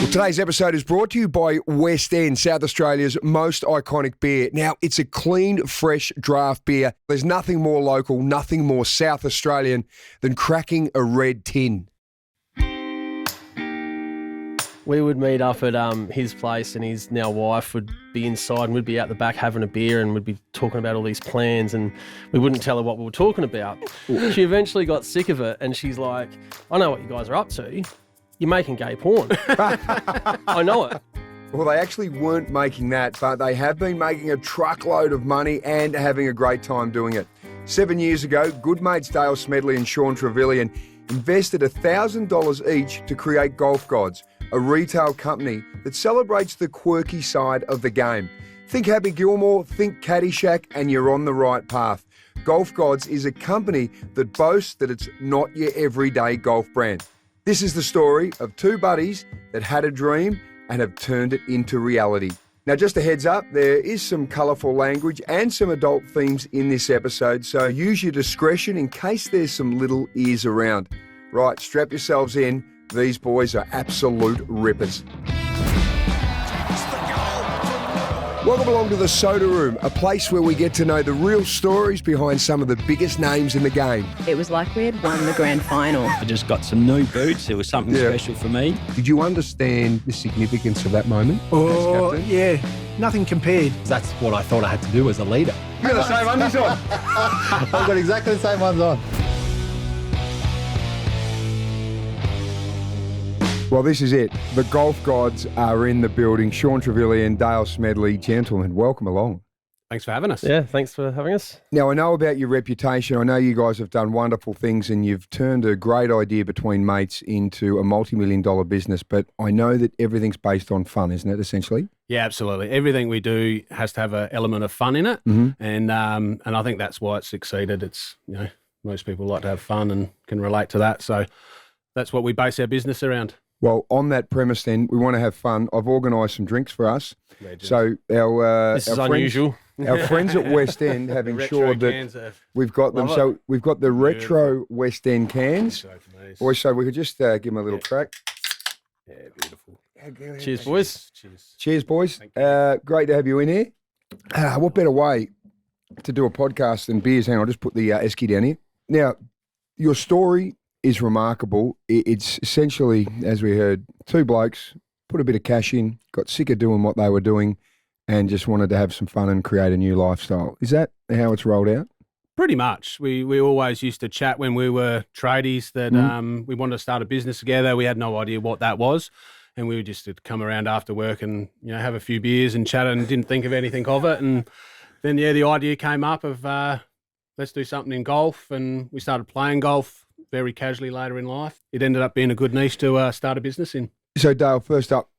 Today's episode is brought to you by West End, South Australia's most iconic beer. Now, it's a clean, fresh draft beer. There's nothing more local, nothing more South Australian than cracking a red tin. We would meet up at his place, and his now wife would be inside, and we'd be out the back having a beer, and we'd be talking about all these plans, and we wouldn't tell her what we were talking about. She eventually got sick of it, and she's like, I know what you guys are up to. You're making gay porn. I know it. Well, they actually weren't making that, but they have been making a truckload of money and having a great time doing it. 7 years ago, good mates Dale Smedley and Sean Trevelyan invested $1,000 each to create Golf Gods, a retail company that celebrates the quirky side of the game. Think Happy Gilmore, think Caddyshack, and you're on the right path. Golf Gods is a company that boasts that it's not your everyday golf brand. This is the story of two buddies that had a dream and have turned it into reality. Now, just a heads up, there is some colourful language and some adult themes in this episode, so use your discretion in case there's some little ears around. Right, strap yourselves in. These boys are absolute rippers. Welcome along to the Soda Room, a place where we get to know the real stories behind some of the biggest names in the game. It was like we had won the grand final. I just got some new boots. It was something special for me. Did you understand the significance of that moment? Oh, yeah. Nothing compared. That's what I thought I had to do as a leader. You got the same undies on. I've got exactly the same ones on. Well, this is it. The Golf Gods are in the building. Sean Trevelyan, Dale Smedley, gentlemen, welcome along. Thanks for having us. Yeah, thanks for having us. Now, I know about your reputation. I know you guys have done wonderful things and you've turned a great idea between mates into a multi-million-dollar business, but I know that everything's based on fun, isn't it, essentially? Yeah, absolutely. Everything we do has to have an element of fun in it, and I think that's why it's succeeded. It's, most people like to have fun and can relate to that, so that's what we base our business around. Well, on that premise then, we want to have fun. I've organised some drinks for us. Legends. So This is unusual. Our friends at West End have ensured that we've got them. So we've got the retro West End cans. Boys, so we could just give them a little crack. Yeah, beautiful. Cheers, boys. Cheers, boys. Great to have you in here. What better way to do a podcast than beers? Hang on, I'll just put the esky down here. Now, your story is remarkable. It's essentially, as we heard, two blokes put a bit of cash in, got sick of doing what they were doing, and just wanted to have some fun and create a new lifestyle. Is that how it's rolled out? Pretty much. We always used to chat when we were tradies that we wanted to start a business together. We had no idea what that was, and we would just come around after work and have a few beers and chat and didn't think of anything of it. And then the idea came up of let's do something in golf, and we started playing golf very casually later in life. It ended up being a good niche to start a business in. So Dale, first up,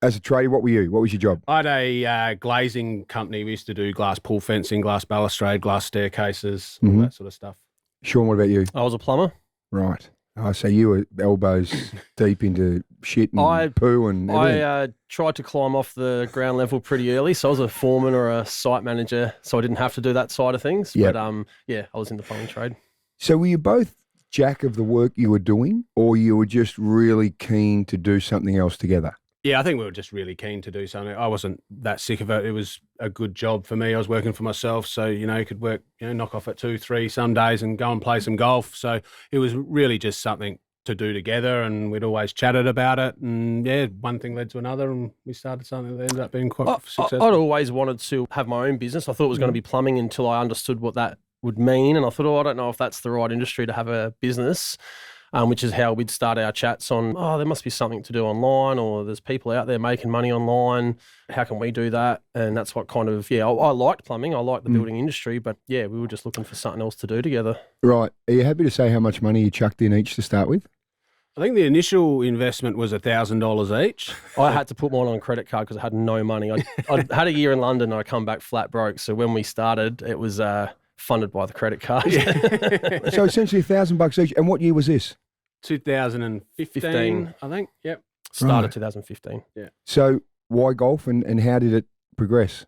as a tradie, what were you? What was your job? I had a glazing company. We used to do glass pool fencing, glass balustrade, glass staircases, all that sort of stuff. Sean, what about you? I was a plumber. Right. Oh, so you were elbows deep into shit and poo and everything. I tried to climb off the ground level pretty early, so I was a foreman or a site manager, so I didn't have to do that side of things. Yep. But I was in the plumbing trade. So were you both jack of the work you were doing, or you were just really keen to do something else together? Yeah, I think we were just really keen to do something. I wasn't that sick of it. It was a good job for me. I was working for myself, so, you could work, knock off at 2, 3 some days and go and play some golf. So it was really just something to do together, and we'd always chatted about it. And, one thing led to another, and we started something that ended up being quite successful. I'd always wanted to have my own business. I thought it was going to be plumbing until I understood what that would mean. And I thought, I don't know if that's the right industry to have a business. Which is how we'd start our chats on, there must be something to do online, or there's people out there making money online. How can we do that? And that's what kind of, I liked plumbing. I liked the building industry, but we were just looking for something else to do together. Right. Are you happy to say how much money you chucked in each to start with? I think the initial investment was $1,000 each. I had to put mine on a credit card because I had no money. I had a year in London and I come back flat broke. So when we started, it was funded by the credit card. So essentially $1,000 each. And what year was this? 2015, I think. Yep. Started 2015. Yeah. So why golf and how did it progress?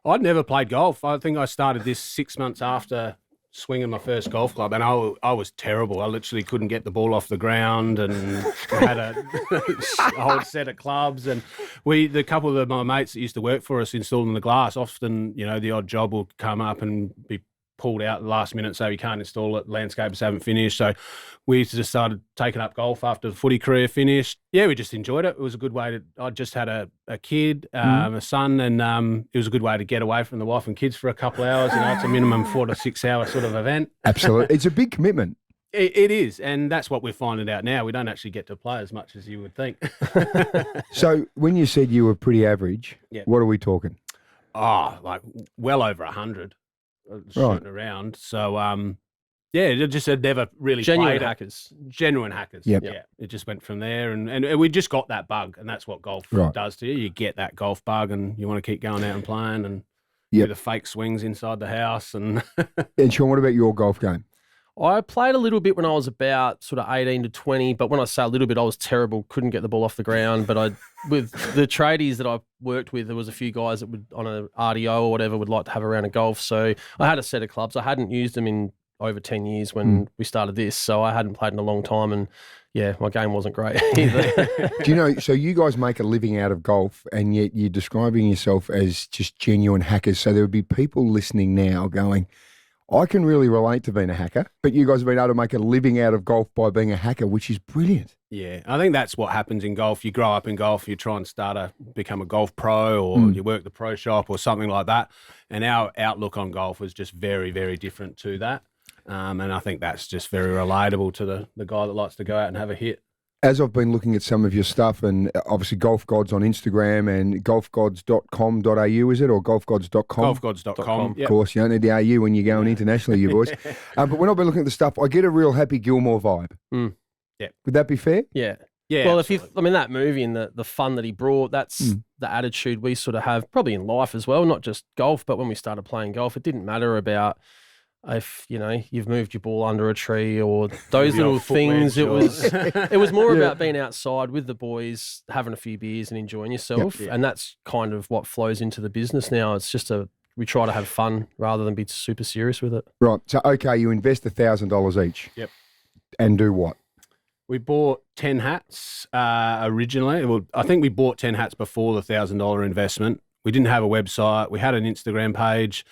I'd never played golf. I think I started this 6 months after swinging my first golf club, and I was terrible. I literally couldn't get the ball off the ground, and had a whole set of clubs. And the couple of my mates that used to work for us installing the glass, often, the odd job will come up and be pulled out at the last minute, so you can't install it, landscapers haven't finished. So we just started taking up golf after the footy career finished. Yeah, we just enjoyed it. It was a good way I just had a kid, a son, and it was a good way to get away from the wife and kids for a couple of hours. It's a minimum 4 to 6 hour sort of event. Absolutely. It's a big commitment. It is, and that's what we're finding out now. We don't actually get to play as much as you would think. So when you said you were pretty average, Yeah. what are we talking? Like well over 100 shooting around. So, it just had never really Genuine played it. hackers. Genuine hackers. Yep. Yeah, it just went from there, and we just got that bug, and that's what golf does to you. You get that golf bug, and you want to keep going out and playing, and do the fake swings inside the house. And And Sean, what about your golf game? I played a little bit when I was about sort of 18 to 20, but when I say a little bit, I was terrible, couldn't get the ball off the ground. But with the tradies that I worked with, there was a few guys that would, on an RDO or whatever, would like to have a round of golf. So I had a set of clubs. I hadn't used them in over 10 years when we started this, so I hadn't played in a long time, and my game wasn't great either. Do you know, so you guys make a living out of golf, and yet you're describing yourself as just genuine hackers. So there would be people listening now going, I can really relate to being a hacker, but you guys have been able to make a living out of golf by being a hacker, which is brilliant. yeah, I think that's what happens in golf. You grow up in golf, you try and become a golf pro, or you work the pro shop or something like that. And our outlook on golf was just very, very different to that. And I think that's just very relatable to the guy that likes to go out and have a hit. As I've been looking at some of your stuff, and obviously Golf Gods on Instagram and golfgods.com.au, is it, or golfgods.com? Golfgods.com. Of course, you don't need the AU when you're going internationally, you boys. But when I've been looking at the stuff, I get a real Happy Gilmore vibe. Yeah. Would that be fair? Yeah. Yeah. Well, absolutely. that movie and the fun that he brought, that's the attitude we sort of have probably in life as well, not just golf, but when we started playing golf, it didn't matter about if, you've moved your ball under a tree or those Your little things. footwear, It was more about being outside with the boys, having a few beers and enjoying yourself. Yep. And that's kind of what flows into the business now. It's just we try to have fun rather than be super serious with it. Right. So, okay, you invest $1,000 each. Yep. And do what? We bought 10 hats originally. Well, I think we bought 10 hats before the $1,000 investment. We didn't have a website. We had an Instagram page.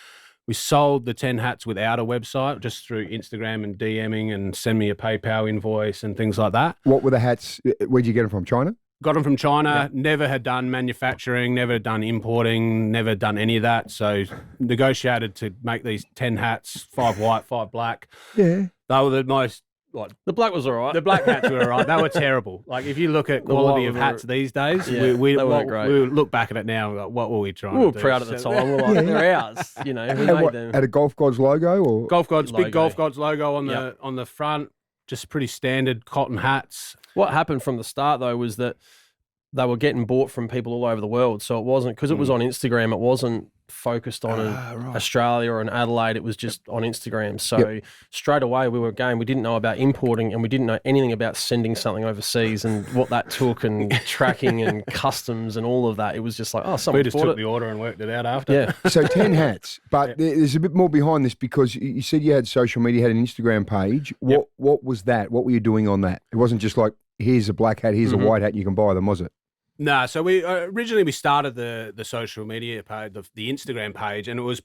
We sold the 10 hats without a website, just through Instagram and DMing and send me a PayPal invoice and things like that. What were the hats? Where'd you get them from? China? Got them from China, never had done manufacturing, never done importing, never done any of that. So negotiated to make these 10 hats, 5 white, 5 black. Yeah. They were the most... The black was all right. The black hats were all right. They were terrible. Like, if you look at quality of hats these days, they weren't great. we look back at it now, like, what were we trying We to were do? proud at the time. We're like, they're ours. We And made what, them. had a Golf Gods logo? Or Golf Gods, Logo. big Golf Gods logo on the front, just pretty standard cotton hats. What happened from the start, though, was that they were getting bought from people all over the world. So it wasn't, because it was on Instagram, it wasn't focused on Australia or an Adelaide. It was just on Instagram. So straight away we didn't know about importing, and we didn't know anything about sending something overseas and what that took, and tracking and customs and all of that. It was just like, someone We just bought took it. the order and worked it out after. Yeah. So 10 hats, but there's a bit more behind this, because you said you had social media, had an Instagram page. What was that? What were you doing on that? It wasn't just like, here's a black hat, here's a white hat, you can buy them, was it? No, so we originally started the social media page, the Instagram page, and it was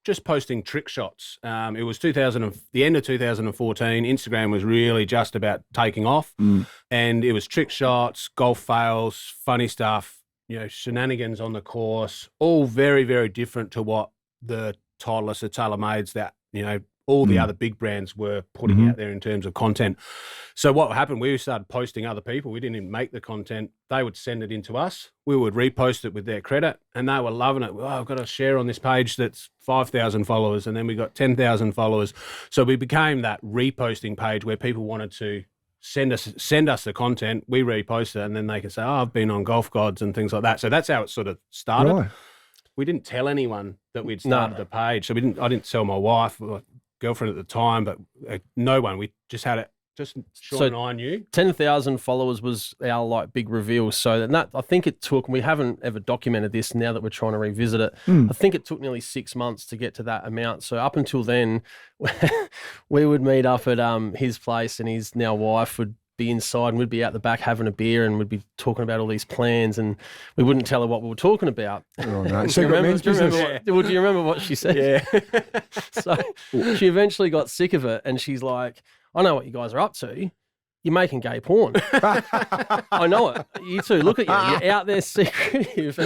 just posting trick shots. It was the end of 2014. Instagram was really just about taking off, and it was trick shots, golf fails, funny stuff, shenanigans on the course, all very, very different to what the Titleist, the TaylorMades, that all the other big brands were putting out there in terms of content. So what happened, we started posting other people. We didn't even make the content. They would send it in to us. We would repost it with their credit, and they were loving it. I've got a share on this page that's 5,000 followers, and then we got 10,000 followers. So we became that reposting page where people wanted to send us the content. We repost it, and then they can say, I've been on Golf Gods and things like that. So that's how it sort of started. Right. We didn't tell anyone that we'd started the page. So I didn't tell my wife, or girlfriend at the time, but no one. We just had it Just Sean So- and I knew. 10,000 followers was our like big reveal. So and that I think it took, and we haven't ever documented this now that we're trying to revisit it. I think it took nearly 6 months to get to that amount. So up until then, we would meet up at his place, and his now wife would be inside, and we'd be out the back having a beer, and we'd be talking about all these plans, and we wouldn't tell her what we were talking about. Oh, no. Do you Secret remember, men's do you remember business. what, well, do you remember what she said? Yeah. So she eventually got sick of it, and she's like, I know what you guys are up to. You're making gay porn. I know it. You too. Look at you. You're out there secretive.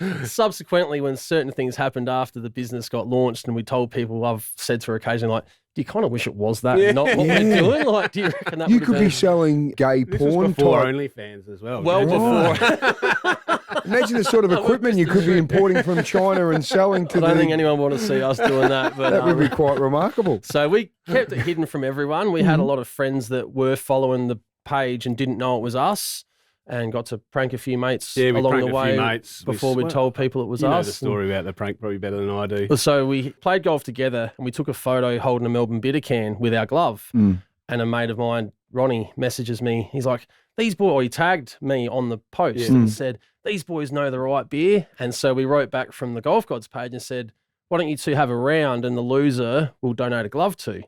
And subsequently, when certain things happened after the business got launched, and we told people, I've said to her occasionally, like, do you kind of wish it was that, and not what we're doing? Like, do you reckon that You would have could be been... selling gay This porn was before type. OnlyFans as well. Well Imagine. before. Imagine the sort of equipment you could be importing from China and selling to I don't the. think anyone want to see us doing that. But That would be quite remarkable. So we kept it hidden from everyone. We had a lot of friends that were following the page and didn't know it was us, and got to prank a few mates Yeah, we along pranked the a way few mates. before we told people it was you know us. the story about the prank probably better than I do. So we played golf together, and we took a photo holding a Melbourne bitter can with our glove. Mm. And a mate of mine, Ronnie, messages me. He's like, these boys, or he tagged me on the post Yeah. and said, these boys know the right beer. And so we wrote back from the Golf Gods page and said, why don't you two have a round, and the loser will donate a glove to.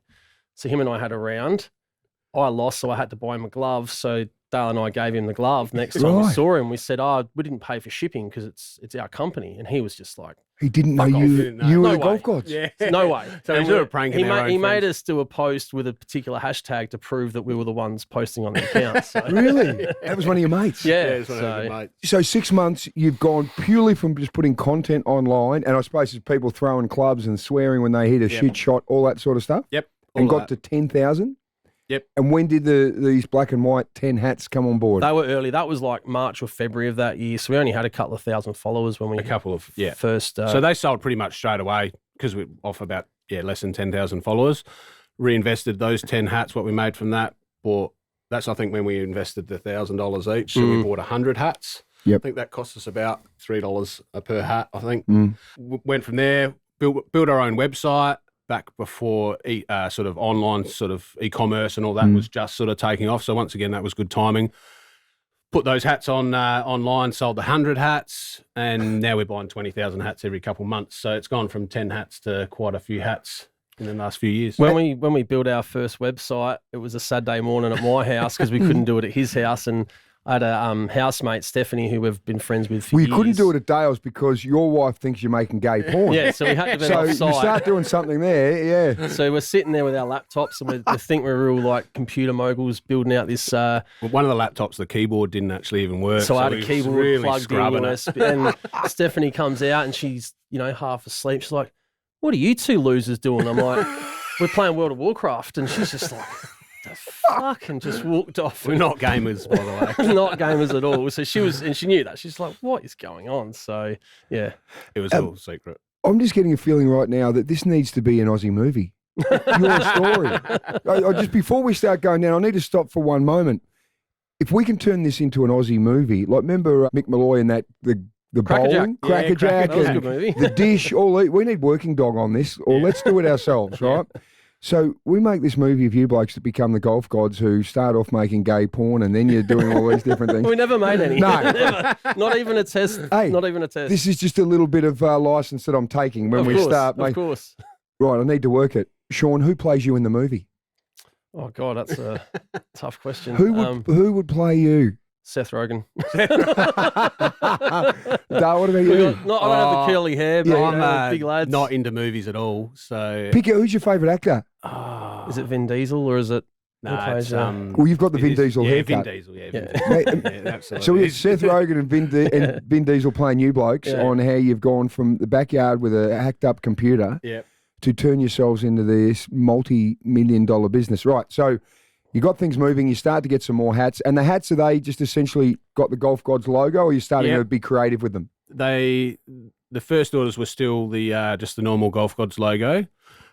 So him and I had a round. I lost, so I had to buy him a glove. So Dale and I gave him the glove. Next time we Right. saw him, we said, we didn't pay for shipping because it's our company. And he was just like, He didn't know Fuck off, you. didn't know. You were No the way. golf gods. Yeah. no way. So And he's sort we- of pranking he their own he made friends. us do a post with a particular hashtag to prove that we were the ones posting on the account. So. Really? That was one of your mates. Yeah. it's one of the so, mates. So 6 months, you've gone purely from just putting content online, and I suppose it's people throwing clubs and swearing when they hit a Yep. shit shot, all that sort of stuff, Yep. and all got that. to 10,000. Yep. And when did these black and white 10 hats come on board? they were early. That was like March or February of that year. So we only had a couple of thousand followers when we a couple of first. So they sold pretty much straight away because we're off about less than 10,000 followers. Reinvested those 10 hats. What we made from that, bought. That's I think when we invested the $1,000 each. So we bought 100 hats. Yep. I think that cost us about $3 per hat. I think. Mm. Went from there. Built our own website. Back before sort of online sort of e-commerce and all that was just sort of taking off. So once again, that was good timing. Put those hats on online, sold the 100 hats, and now we're buying 20,000 hats every couple of months. So it's gone from 10 hats to quite a few hats in the last few years. When we built our first website, it was a Saturday morning at my house because we couldn't do it at his house, and I had a housemate, Stephanie, who we've been friends with for Well, you years. couldn't do it at Dale's because your wife thinks you're making gay porn. Yeah, so we had to be So you offsite. start doing something there, yeah. So we're sitting there with our laptops, and we think we're real like computer moguls building out this. Well, one of the laptops, the keyboard didn't actually even work. So I had we a was keyboard really plugged in scrubbing it. USB, and Stephanie comes out and she's half asleep. She's like, "What are you two losers doing?" I'm like, "We're playing World of Warcraft," and she's just like, "The fuck," and just walked off. We're not gamers, by the way. Not gamers at all. So she was, and she knew that. She's like, "What is going on?" So yeah, It was all secret. I'm just getting a feeling right now that this needs to be an Aussie movie. Your story. I just before we start going down, I need to stop for one moment. If we can turn this into an Aussie movie, like remember Mick Malloy and that the Crackerjack. bowling, Yeah, Crackerjack, that was a and good movie. the dish. We need Working Dog on this, or let's do it ourselves, right? So we make this movie of you blokes that become the golf gods who start off making gay porn, and then you're doing all these different things. We never made any. No. Never. Not even a test. Hey, not even a test. This is just a little bit of license that I'm taking when of we course, start. Of Mate. course. Right, I need to work it. Sean, who plays you in the movie? Oh God, that's a tough question. Who would play you? Seth Rogen. Dale, what about We you? got, not, I don't have the curly hair, but Yeah, big lads. Not into movies at all. So Pick it. Who's your favourite actor? Is it Vin Diesel or is it? no, plays, it's, Well, you've got the it Vin is- Diesel yeah, haircut. Vin Diesel, yeah, Yeah. Vin Diesel. Yeah, absolutely. So we have Seth Rogen and Vin Diesel playing you blokes Yeah. on how you've gone from the backyard with a hacked up computer Yeah. to turn yourselves into this multi-million-dollar business. Right, so you got things moving, you start to get some more hats, and the hats, are they just essentially got the Golf Gods logo, or are you starting Yep. to be creative with them? The first orders were still the just the normal Golf Gods logo.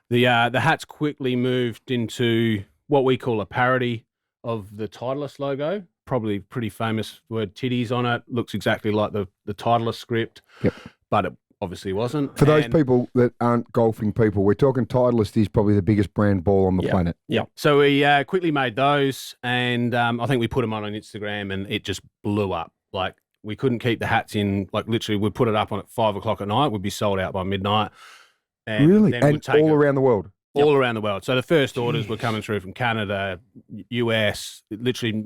The hats quickly moved into what we call a parody of the Titleist logo. Probably pretty famous word titties on it. Looks exactly like the Titleist script. Yep. But it obviously wasn't. For those And people that aren't golfing people, we're talking Titleist is probably the biggest brand ball on the planet. So we quickly made those, and I think we put them on Instagram, and it just blew up. Like, we couldn't keep the hats in. Like, literally, we'd put it up on at 5 o'clock at night. We'd be sold out by midnight. And Really? then And we'd take all it around the world? all around the world. So the first orders were coming through from Canada, US, literally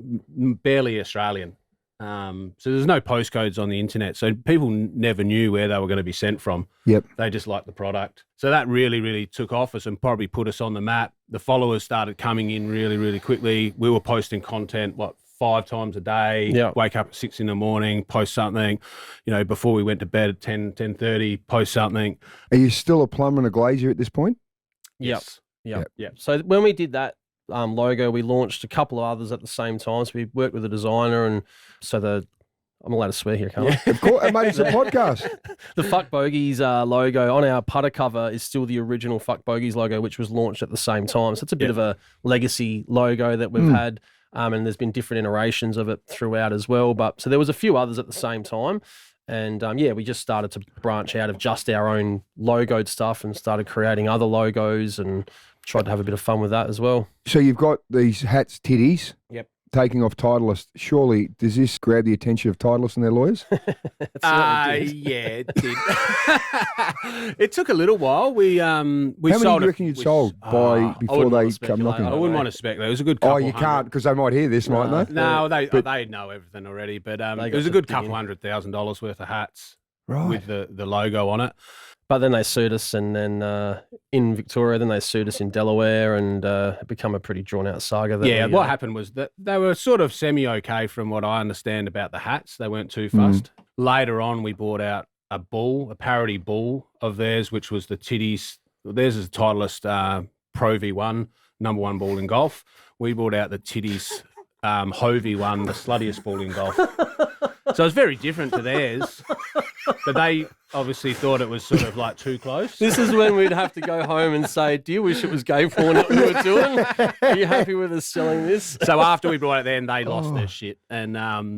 barely Australian. So there's no postcodes on the internet. So people never knew where they were going to be sent from. Yep. They just liked the product. So that really, really took off us and probably put us on the map. The followers started coming in really, really quickly. We were posting content, 5 times a day, Yeah. wake up at 6 in the morning, post something, before we went to bed at 10:30, post something. Are you still a plumber and a glazier at this point? Yes. Yep. So when we did that logo, we launched a couple of others at the same time. So we worked with a designer, and so I'm allowed to swear here, can't I? Of course, mate, it's a podcast. The Fuck Bogies logo on our putter cover is still the original Fuck Bogies logo, which was launched at the same time. So it's a bit of a legacy logo that we've had, and there's been different iterations of it throughout as well. But so there was a few others at the same time. And we just started to branch out of just our own logoed stuff and started creating other logos and tried to have a bit of fun with that as well. So you've got these hats, titties. Yep. Taking off Titleist. Surely, does this grab the attention of Titleist and their lawyers? Yeah, it did. It took a little while. We How many sold do you it. reckon you'd sold by before wouldn't they wanna come knocking? I speculate. wouldn't want to speculate. It was a good couple Oh, you hundred. can't because they might hear this, mightn't they? No, they know everything already. But it got was a to good dig couple in. $100,000 worth of hats Right. with the logo on it. But then they sued us, and then in Victoria, then they sued us in Delaware, and it became a pretty drawn-out saga. That What happened was that they were sort of semi-okay from what I understand about the hats. They weren't too fussed. Later on, we bought out a parody bull of theirs, which was the Titties. Theirs is the Titleist Pro V1, number 1 ball in golf. We bought out the Titties Ho V1, the sluttiest ball in golf. So it's very different to theirs, but they obviously thought it was sort of like too close. This is when we'd have to go home and say, do you wish it was gay porn that we were doing? Are you happy with us selling this? So after we brought it then, they lost their shit. And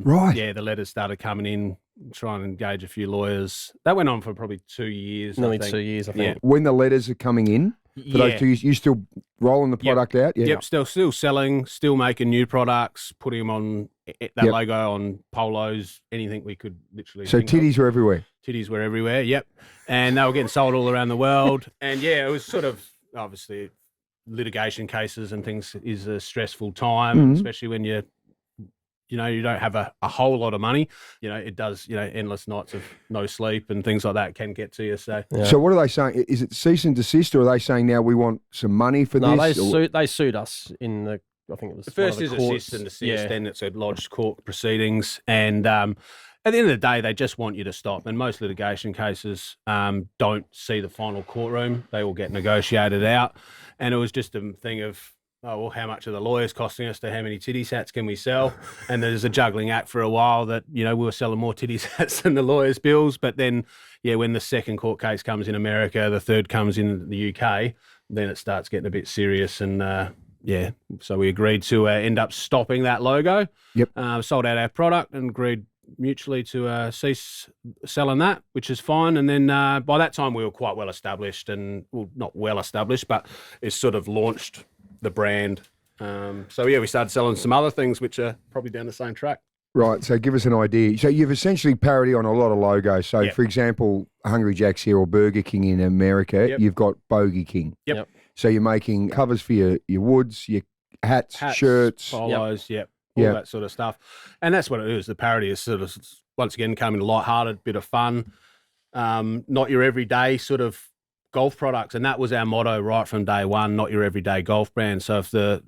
Right. the letters started coming in, trying to engage a few lawyers. That went on for probably 2 years. I Nearly think. 2 years, I think. When the letters are coming in for those 2 years, you still rolling the product out? Yeah. Yep, still selling, still making new products, putting them on that Yep. logo on polos, anything we could literally So think of. titties are everywhere. Titties were everywhere, yep. And they were getting sold all around the world. And it was sort of, obviously, litigation cases and things is a stressful time, especially when you don't have a whole lot of money. It does, endless nights of no sleep and things like that can get to you. So Yeah. So what are they saying? Is it cease and desist, or are they saying now we want some money for No, this? or- they sued us in the, I think it was the one of first the is courts. assist and desist, Yeah. then it's a lodged court proceedings. And at the end of the day, they just want you to stop. And most litigation cases don't see the final courtroom. They all get negotiated out. And it was just a thing of, how much are the lawyers costing us to how many titty hats can we sell? And there's a juggling act for a while that, we were selling more titty hats than the lawyers' bills. But then, when the second court case comes in America, the third comes in the UK, then it starts getting a bit serious. And so we agreed to end up stopping that logo. Yep. Sold out our product and agreed mutually to cease selling that, which is fine. And then by that time we were quite well established, and not well established, but it's sort of launched the brand. We started selling some other things which are probably down the same track. Right, so give us an idea. So you've essentially parody on a lot of logos. So, Yep. for example, Hungry Jack's here or Burger King in America, Yep. you've got Bogey King. Yep. So you're making covers for your woods, your hats, shirts. polos, all Yep. that sort of stuff. And that's what it is. The parody is sort of, once again, coming lighthearted, bit of fun, not your everyday sort of golf products. And that was our motto right from day one, not your everyday golf brand. So if the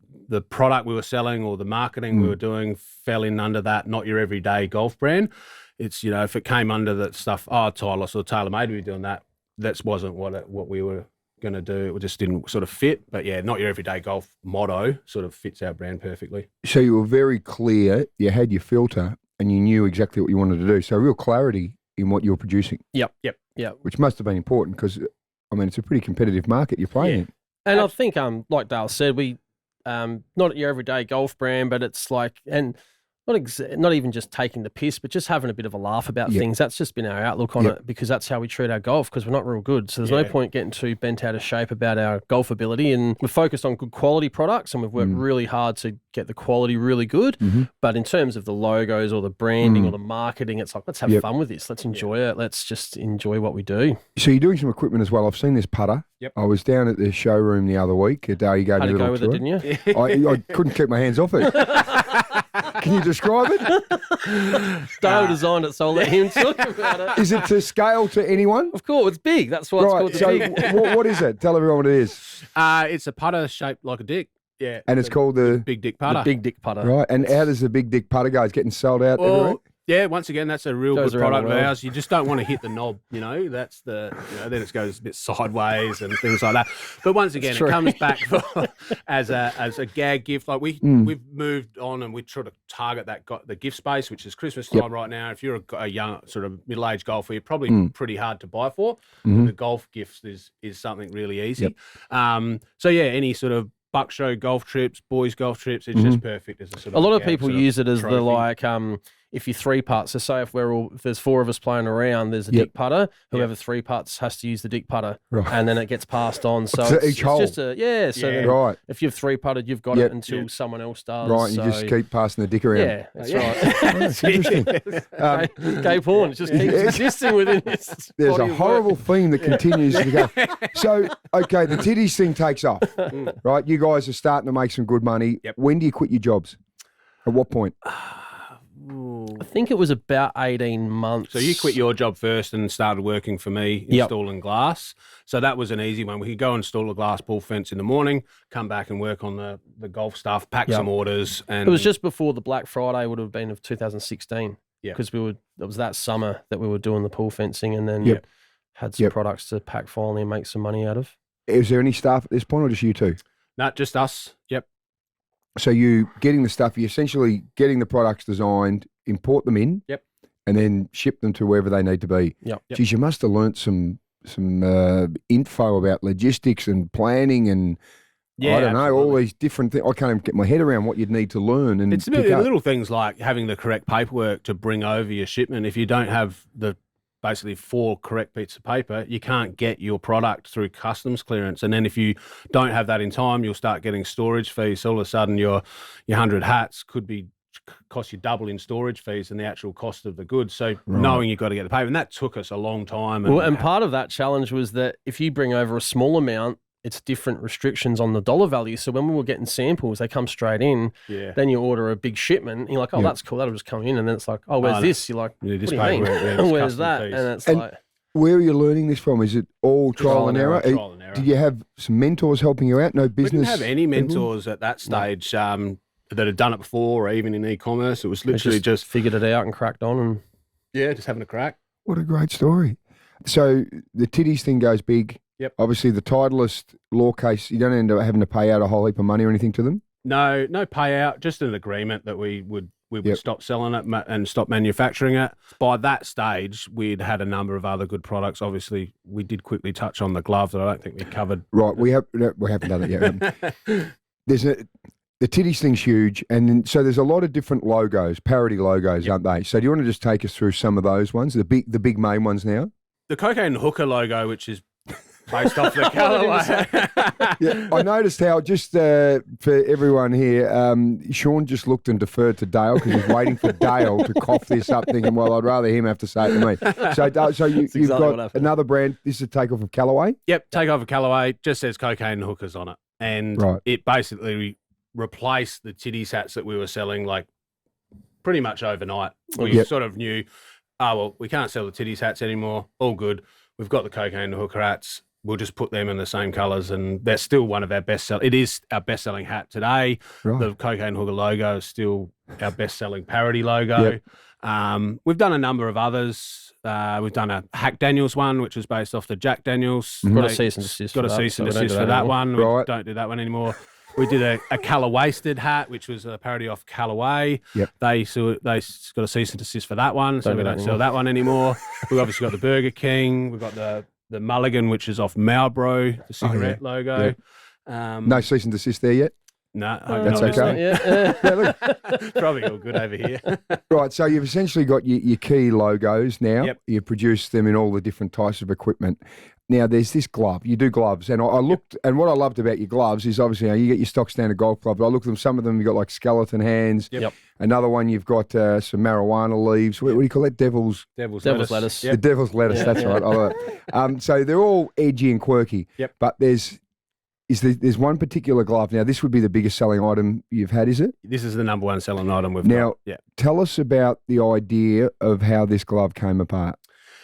product we were selling or the marketing we were doing fell in under that, not your everyday golf brand, it's, if it came under that stuff, Titleist or TaylorMade, we were doing that. That wasn't what we were going to do. It just didn't sort of fit. But not your everyday golf motto sort of fits our brand perfectly. So you were very clear, you had your filter, and you knew exactly what you wanted to do. So real clarity in what you were producing, Yep. which must have been important because, it's a pretty competitive market you're playing in. And I think, like Dale said, we not your everyday golf brand, but it's like, and not even just taking the piss, but just having a bit of a laugh about Yep. things. That's just been our outlook on Yep. it, because that's how we treat our golf, because we're not real good. So there's no point getting too bent out of shape about our golf ability. And we're focused on good quality products, and we've worked really hard to get the quality really good. But in terms of the logos or the branding or the marketing, it's like, let's have fun with this. Let's enjoy it. Let's just enjoy what we do. So you're doing some equipment as well. I've seen this putter. Yep. I was down at the showroom the other week. You gave Had me a to little go with tour. it, didn't you? I couldn't keep my hands off it. Can you describe it? Dale designed it, so I'll let him talk about it. Is it to scale to anyone? Of course, it's big. That's why it's Right. called the So big. what is it? Tell everyone what it is. It's a putter shaped like a dick. Yeah. And it's called the Big Dick Putter. The big dick putter. right. And how does the big dick putter go? It's getting sold out everywhere. Well, yeah, once again, that's a real Goes good around the product of world. ours. You just don't want to hit the knob, that's then it goes a bit sideways and things like that. But once again, it true. comes back as a gag gift. Like we've moved on and we try to target the gift space, which is Christmas time right now. If you're a young sort of middle-aged golfer, you're probably pretty hard to buy for. The golf gifts is something really easy. So yeah, any sort of buck show golf trips, boys golf trips, it's just perfect as a sort of A lot of gag people sort use it as trophy. the like if you three putts. So say if there's four of us playing around, there's a dick putter. Whoever three putts has to use the dick putter, Right. and then it gets passed on. So So it's, each it's hole. just a So then Right. if you've three putted, you've got Yep. it until someone else does. Right. And you just So- keep passing the dick around. Yeah, that's right. That's interesting. Gay porn. It just keeps existing within this. There's body a of horrible work. theme that continues to go. So, okay, the titties thing takes off, right? You guys are starting to make some good money. Yep. When do you quit your jobs? At what point? I think it was about 18 months. So you quit your job first and started working for me Yep. installing glass. So that was an easy one. We could go install a glass ball fence in the morning, come back and work on the golf stuff, pack Yep. some orders, and It was just before the Black Friday would have been of 2016. Yeah. Because it was that summer that we were doing the pool fencing, and then Yep. had some Yep. products to pack finally and make some money out of. Is there any staff at this point or just you two? not just us. Yep. So you getting the stuff, you essentially getting the products designed, import them in, Yep. and then ship them to wherever they need to be. Yep. Geez, you must have learnt some info about logistics and planning and I don't know, all absolutely. these different things. I can't even get my head around what you'd need to learn and It's pick up. little things like having the correct paperwork to bring over your shipment. If you don't have basically 4 correct bits of paper, you can't get your product through customs clearance. And then if you don't have that in time, you'll start getting storage fees. So all of a sudden your 100 hats could be cost you double in storage fees than the actual cost of the goods. So knowing you've got to get the paper, and that took us a long time. And part of that challenge was that if you bring over a small amount, it's different restrictions on the dollar value. So when we were getting samples, they come straight in. Yeah. Then you order a big shipment, and you're like, oh, Yep. that's cool. That'll just come in. And then it's like, oh, where's no. this? You're like, Yeah, what this do you mean? paperwork, yeah, it's Where's custom that? fees. And it's And- like, Where are you learning this from? Is it all trial and error? Trial and error. Do you have some mentors helping you out? No We business? didn't have any people? mentors at that stage that had done it before, or even in e-commerce. It was they literally just figured it out and cracked on. And just having a crack. What a great story. So the titties thing goes big. Yep. Obviously, the Titleist law case, you don't end up having to pay out a whole heap of money or anything to them. No payout, just an agreement that we would Yep. stop selling it and stop manufacturing it. By that stage, we'd had a number of other good products. Obviously, we did quickly touch on the glove that I don't think we covered. Right. We haven't done it yet. There's the titties thing's huge, and then, so there's a lot of different logos, parody logos, aren't they? So do you want to just take us through some of those ones, the big main ones now? The Cocaine Hooker logo, which is based off the Callaway. Yeah, I noticed how just for everyone here, Sean just looked and deferred to Dale because he's waiting for Dale to cough this up, thinking, "Well, I'd rather him have to say it to me." So, so you've exactly what got happened. another brand. This is a takeoff of Callaway. Yep, take over Callaway, just says Cocaine Hookers on it. And Right. it basically replaced the titties hats that we were selling like pretty much overnight. We Yep. sort of knew, oh, well, we can't sell the titties hats anymore. All good. We've got the Cocaine Hooker hats. We'll just put them in the same colours, and they're still one of our best-selling. It is our best-selling hat today. Right. The Cocaine Hooker logo is still our best-selling parody logo. We've done a number of others. We've done a Hack Daniels one, which was based off the Jack Daniels. got a They- cease and desist. Got for a that, cease and so we don't desist do for that anymore. one. We Right. don't do that one anymore. We did a Calla Wasted hat, which was a parody off Callaway. Yep. They got a cease and desist for that one, so Don't we do that don't sell that one anymore. We've obviously got the Burger King. We've got the Mulligan, which is off Marlboro, the cigarette logo. No cease and desist there yet. No, hope That's you're not okay. Yeah. Yeah, look, listening. Probably all good over here. right, so you've essentially got your key logos now. Yep. You produce them in all the different types of equipment. Now, there's this glove. You do gloves. And I looked, and what I loved about your gloves is obviously, you get your stock standard golf glove, but I looked at them, some of them you've got like skeleton hands. Yep. Another one you've got some marijuana leaves. What do you call that? Devil's Devil's lettuce. The devil's lettuce, Yeah. that's right. I love it. So they're all edgy and quirky. Yep. But there's one particular glove. Now, this would be the biggest selling item you've had, is it? This is the number one selling item we've Now, got. Yeah. tell us about the idea of how this glove came apart.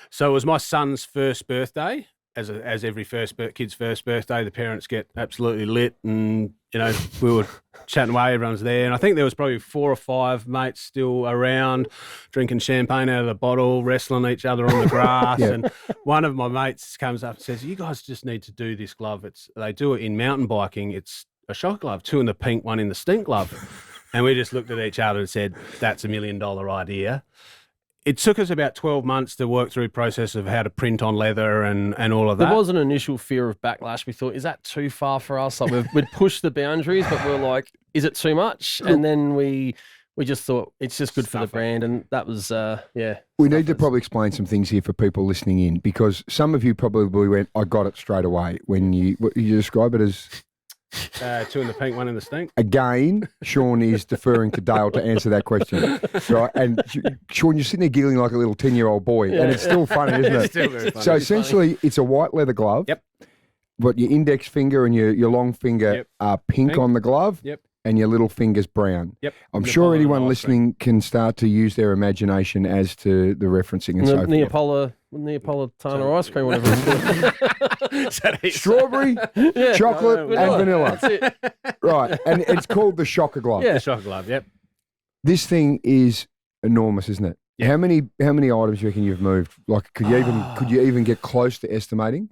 So it was my son's first birthday. As every kid's first birthday, the parents get absolutely lit, and we were chatting away. Everyone's there, and I think there was probably 4 or 5 mates still around, drinking champagne out of the bottle, wrestling each other on the grass. Yeah. And one of my mates comes up and says, "You guys just need to do this glove. They do it in mountain biking. It's a shock glove, 2 in the pink, 1 in the stink glove." And we just looked at each other and said, "That's $1 million idea." It took us about 12 months to work through the process of how to print on leather and all of that. There was an initial fear of backlash. We thought, is that too far for us? Like we'd pushed the boundaries, but we're like, is it too much? And then we just thought it's just good for the brand, and that was We need to probably explain some things here for people listening in, because some of you probably went, "I got it straight away." When you describe it as 2 in the pink, 1 in the stink. again, Sean is deferring to Dale to answer that question, right? And Sean, you're sitting there giggling like a little 10-year-old boy, and it's still funny, isn't it? It's still very funny. So essentially, it's a white leather glove. Yep. But your index finger and your long finger Yep. are pink on the glove. Yep. And your little finger's brown. Yep. I'm The sure bottom anyone of the listening can start to use their imagination as to the referencing and so forth. Neapolitana ice cream, whatever it's called. Strawberry, Yeah. chocolate, No, and vanilla. That's it. Right. And it's called the Shocker Glove. Yeah. The shock glove, yep. This thing is enormous, isn't it? Yeah. How many items do you reckon you've moved? Like, could you even get close to estimating?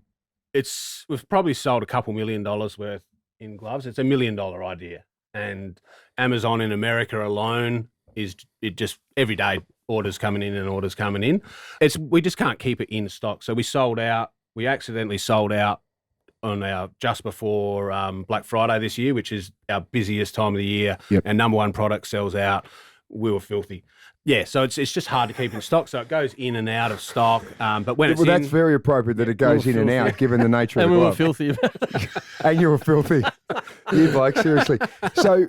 We've probably sold a couple $1 million worth in gloves. It's $1 million idea. And Amazon in America alone just every day orders coming in and orders coming in. We just can't keep it in stock. So we accidentally sold out on our just before Black Friday this year, which is our busiest time of the year. Yep. Our number one product sells out. We were filthy. Yeah, so it's just hard to keep in stock. So it goes in and out of stock. But when it's That's very appropriate that it goes in and out, given the nature of And the we were glove. filthy. And you were filthy. You bloke, seriously. So,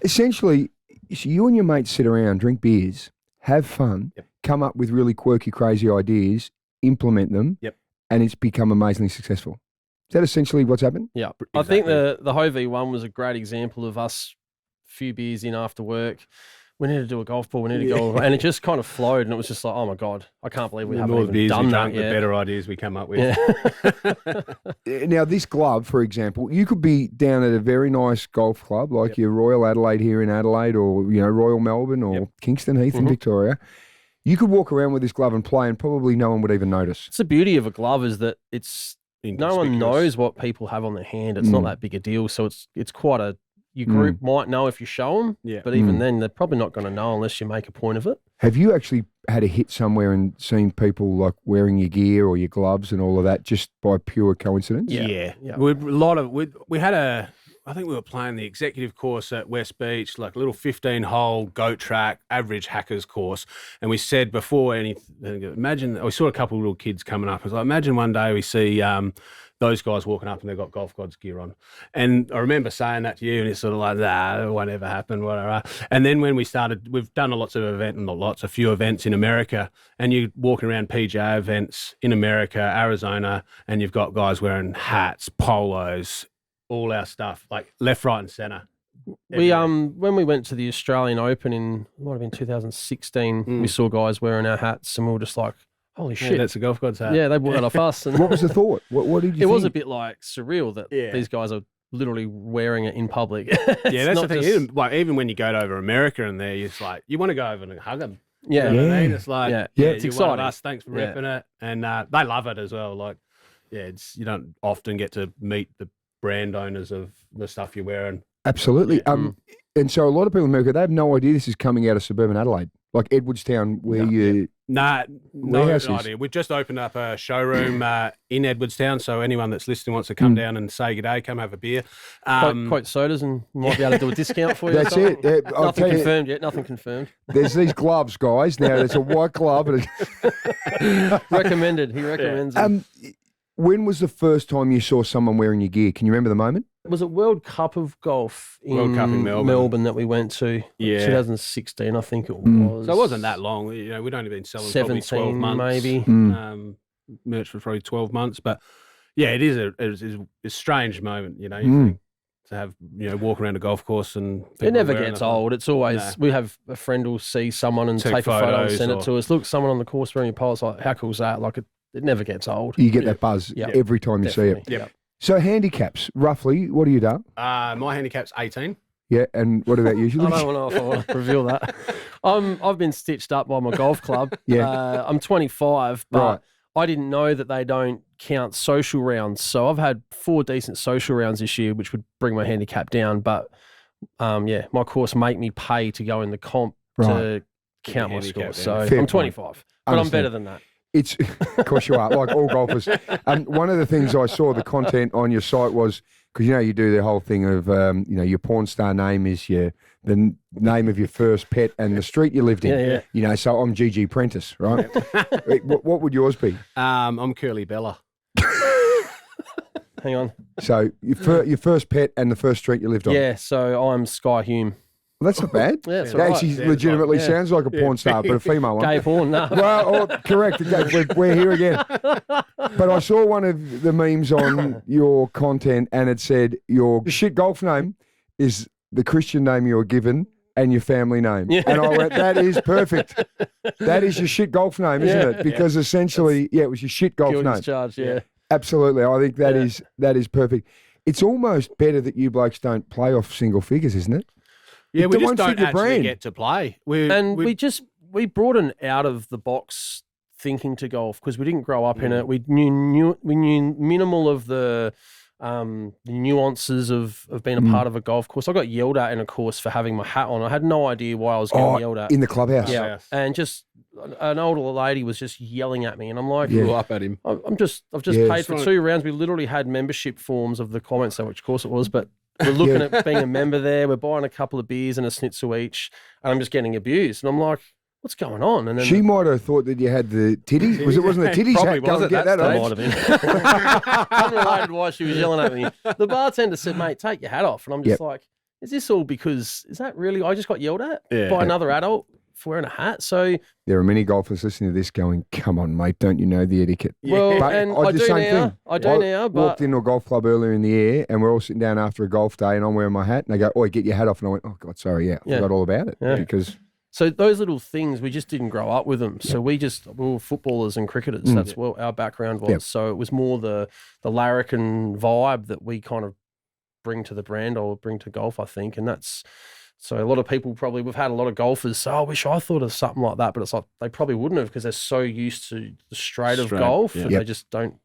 essentially, so you and your mates sit around, drink beers, have fun, come up with really quirky, crazy ideas, implement them, and it's become amazingly successful. Is that essentially what's happened? Yeah, I think the Hovey one was a great example of us. Few beers in after work, we need to do a golf ball. We need to go, and it just kind of flowed, and it was just like, oh my god, I can't believe we the haven't more even beers done we that drunk, the yet. better ideas we come up with. Yeah. Now, this glove, for example, you could be down at a very nice golf club like your Royal Adelaide here in Adelaide, or Royal Melbourne, or Kingston Heath in Victoria. You could walk around with this glove and play, and probably no one would even notice. It's the beauty of a glove is that no one knows what people have on their hand. It's not that big a deal, so it's quite a. Your group might know if you show them, but even then, they're probably not going to know unless you make a point of it. Have you actually had a hit somewhere and seen people like wearing your gear or your gloves and all of that just by pure coincidence? Yeah. Yeah. We had I think we were playing the executive course at West Beach, like a little 15-hole goat track, average hackers course. And we said before anything, we saw a couple of little kids coming up. I was like, imagine one day we see those guys walking up and they've got golf gods gear on. And I remember saying that to you, and it's sort of like, nah, it won't ever happen, whatever. And then when we started, we've done a few events in America, and you're walking around PGA events in America, Arizona, and you've got guys wearing hats, polos, all our stuff, like left, right, and centre. We when we went to the Australian Open in might have been 2016, we saw guys wearing our hats, and we were just like, holy shit, that's a golf god's hat. Yeah, they bought that off us. And What was the thought? What did you think? it was a bit like surreal that these guys are literally wearing it in public. Yeah, that's the thing. Even when you go over America and there, it's like you want to go over and hug them. Yeah, You know what I mean? It's like, Yeah. it's It's exciting. One exciting. of us, thanks for repping it, and they love it as well. Like, you don't often get to meet the brand owners of the stuff you're wearing. Absolutely. And so a lot of people in America, they have no idea this is coming out of suburban Adelaide, like Edwardstown, where you Nah, no Warehouses. idea. We've just opened up a showroom in Edwardstown, so anyone that's listening wants to come down and say good day, come have a beer. Quote sodas and might be able to do a discount for you. That's or something. it. Yeah, I'll Nothing tell you, confirmed yet. Nothing confirmed. there's these gloves, guys. Now, there's a white glove. And Recommended. He recommends it. when was the first time you saw someone wearing your gear? Can you remember the moment? Was it World Cup of Golf in World Cup in Melbourne. that we went to? Yeah. 2016, I think it was. So it wasn't that long. You know, we'd only been selling probably 17 12 months. maybe. Merch for probably 12 months. But yeah, it is a strange moment, you know, you think, to have, you know, walk around a golf course and people It never wearing gets it. old. It's always, No. we have a friend will see someone and Take take a photo and photos send it or- to us. Look, someone on the course wearing your pole. It's like, how cool is that? Like, it never gets old. You get that buzz Yeah. every time you see it. Definitely. Yep. So handicaps, roughly, what do you do? My handicap's 18. Yeah, and what about I usually? don't know if I want to reveal that. I've been stitched up by my golf club. Yeah. I'm 25, but Right. I didn't know that they don't count social rounds. So I've had 4 decent social rounds this year, which would bring my handicap down. But my course make me pay to go in the comp Right. to count my handicap score. down. So Fair I'm point. 25, but I'm Understand. better than that. It's, of course you are, like all golfers. One of the things I saw, the content on your site was, because, you know, you do the whole thing of, your porn star name is the name of your first pet and the street you lived in. Yeah, yeah. You know, so I'm Gigi Prentice, right? what would yours be? I'm Curly Bella. Hang on. So your first pet and the first street you lived on. Yeah, so I'm Sky Hume. Well, that's not bad. Yeah, that's It all actually right. legitimately Yeah. sounds like a porn star, but a female one. Gay porn, no. Well, correct. Okay, we're here again. But I saw one of the memes on your content, and it said your shit golf name is the Christian name you were given and your family name. Yeah. And I went, that is perfect. That is your shit golf name, isn't Yeah. it? Because essentially, it was your shit golf Guilty name. as charged, yeah. Absolutely. I think that Yeah. that is perfect. It's almost better that you blokes don't play off single figures, isn't it? Yeah, It's we the just one don't figure actually brand. get to play. And we brought an out of the box thinking to golf because we didn't grow up in it. We knew minimal of the nuances of being a part of a golf course. I got yelled at in a course for having my hat on. I had no idea why I was getting yelled at. In the clubhouse. Yeah, Yes. and just an older lady was just yelling at me, and I'm like, Yeah. Up at him. I've just Yeah. paid for 2 rounds. We literally had membership forms of the comments, so which course it was, but we're looking at being a member there. We're buying a couple of beers and a schnitzel each, and I'm just getting abused. And I'm like, what's going on? And then She might have thought that you had the titties. It wasn't the titties Probably hat. Go was and at get that that That off. might have been. Unrelated why she was yelling at me. The bartender said, mate, take your hat off. And I'm just Yep. like, is this all because, is that really, I just got yelled at Yeah. by another adult for wearing a hat? So, There are many golfers listening to this going, come on, mate, don't you know the etiquette? well, But and I I did do the same now. thing. I do now, walked but into a golf club earlier in the year and we're all sitting down after a golf day and I'm wearing my hat and they go, oi, get your hat off. And I went, oh, God, sorry, I Yeah. forgot all about it. Yeah. Because, so those little things, we just didn't grow up with them. So we were footballers and cricketers. That's what our background was. Yep. So it was more the larrikin vibe that we kind of bring to the brand or bring to golf, I think. And that's, so a lot of people probably, we've had a lot of golfers say, oh, I wish I thought of something like that. But it's like, they probably wouldn't have because they're so used to the straight of Straight, golf yeah. that Yep. they just don't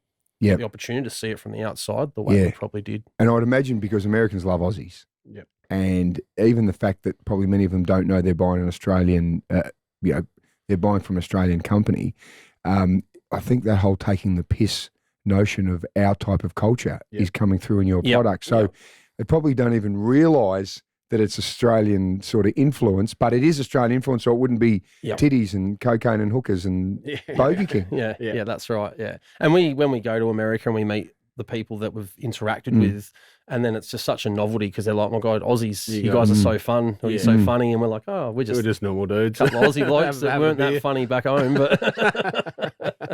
Yep. get the opportunity to see it from the outside the way Yeah. we probably did. and I'd imagine because Americans love Aussies. Yep. And even the fact that probably many of them don't know they're buying an Australian, they're buying from an Australian company. I think that whole taking the piss notion of our type of culture Yep. is coming through in your Yep. product. So Yep. they probably don't even realise that it's Australian sort of influence, but it is Australian influence, so it wouldn't be Yep. titties and cocaine and hookers and Bogey King. Yeah, Yeah. yeah, that's right. Yeah, and when we go to America and we meet the people that we've interacted with, and then it's just such a novelty because they're like, "My God, Aussies, you guys are so fun, or you're so funny," and we're like, "Oh, we're just We're just normal dudes. a couple of Aussie blokes that Have a weren't beer. that funny back home." But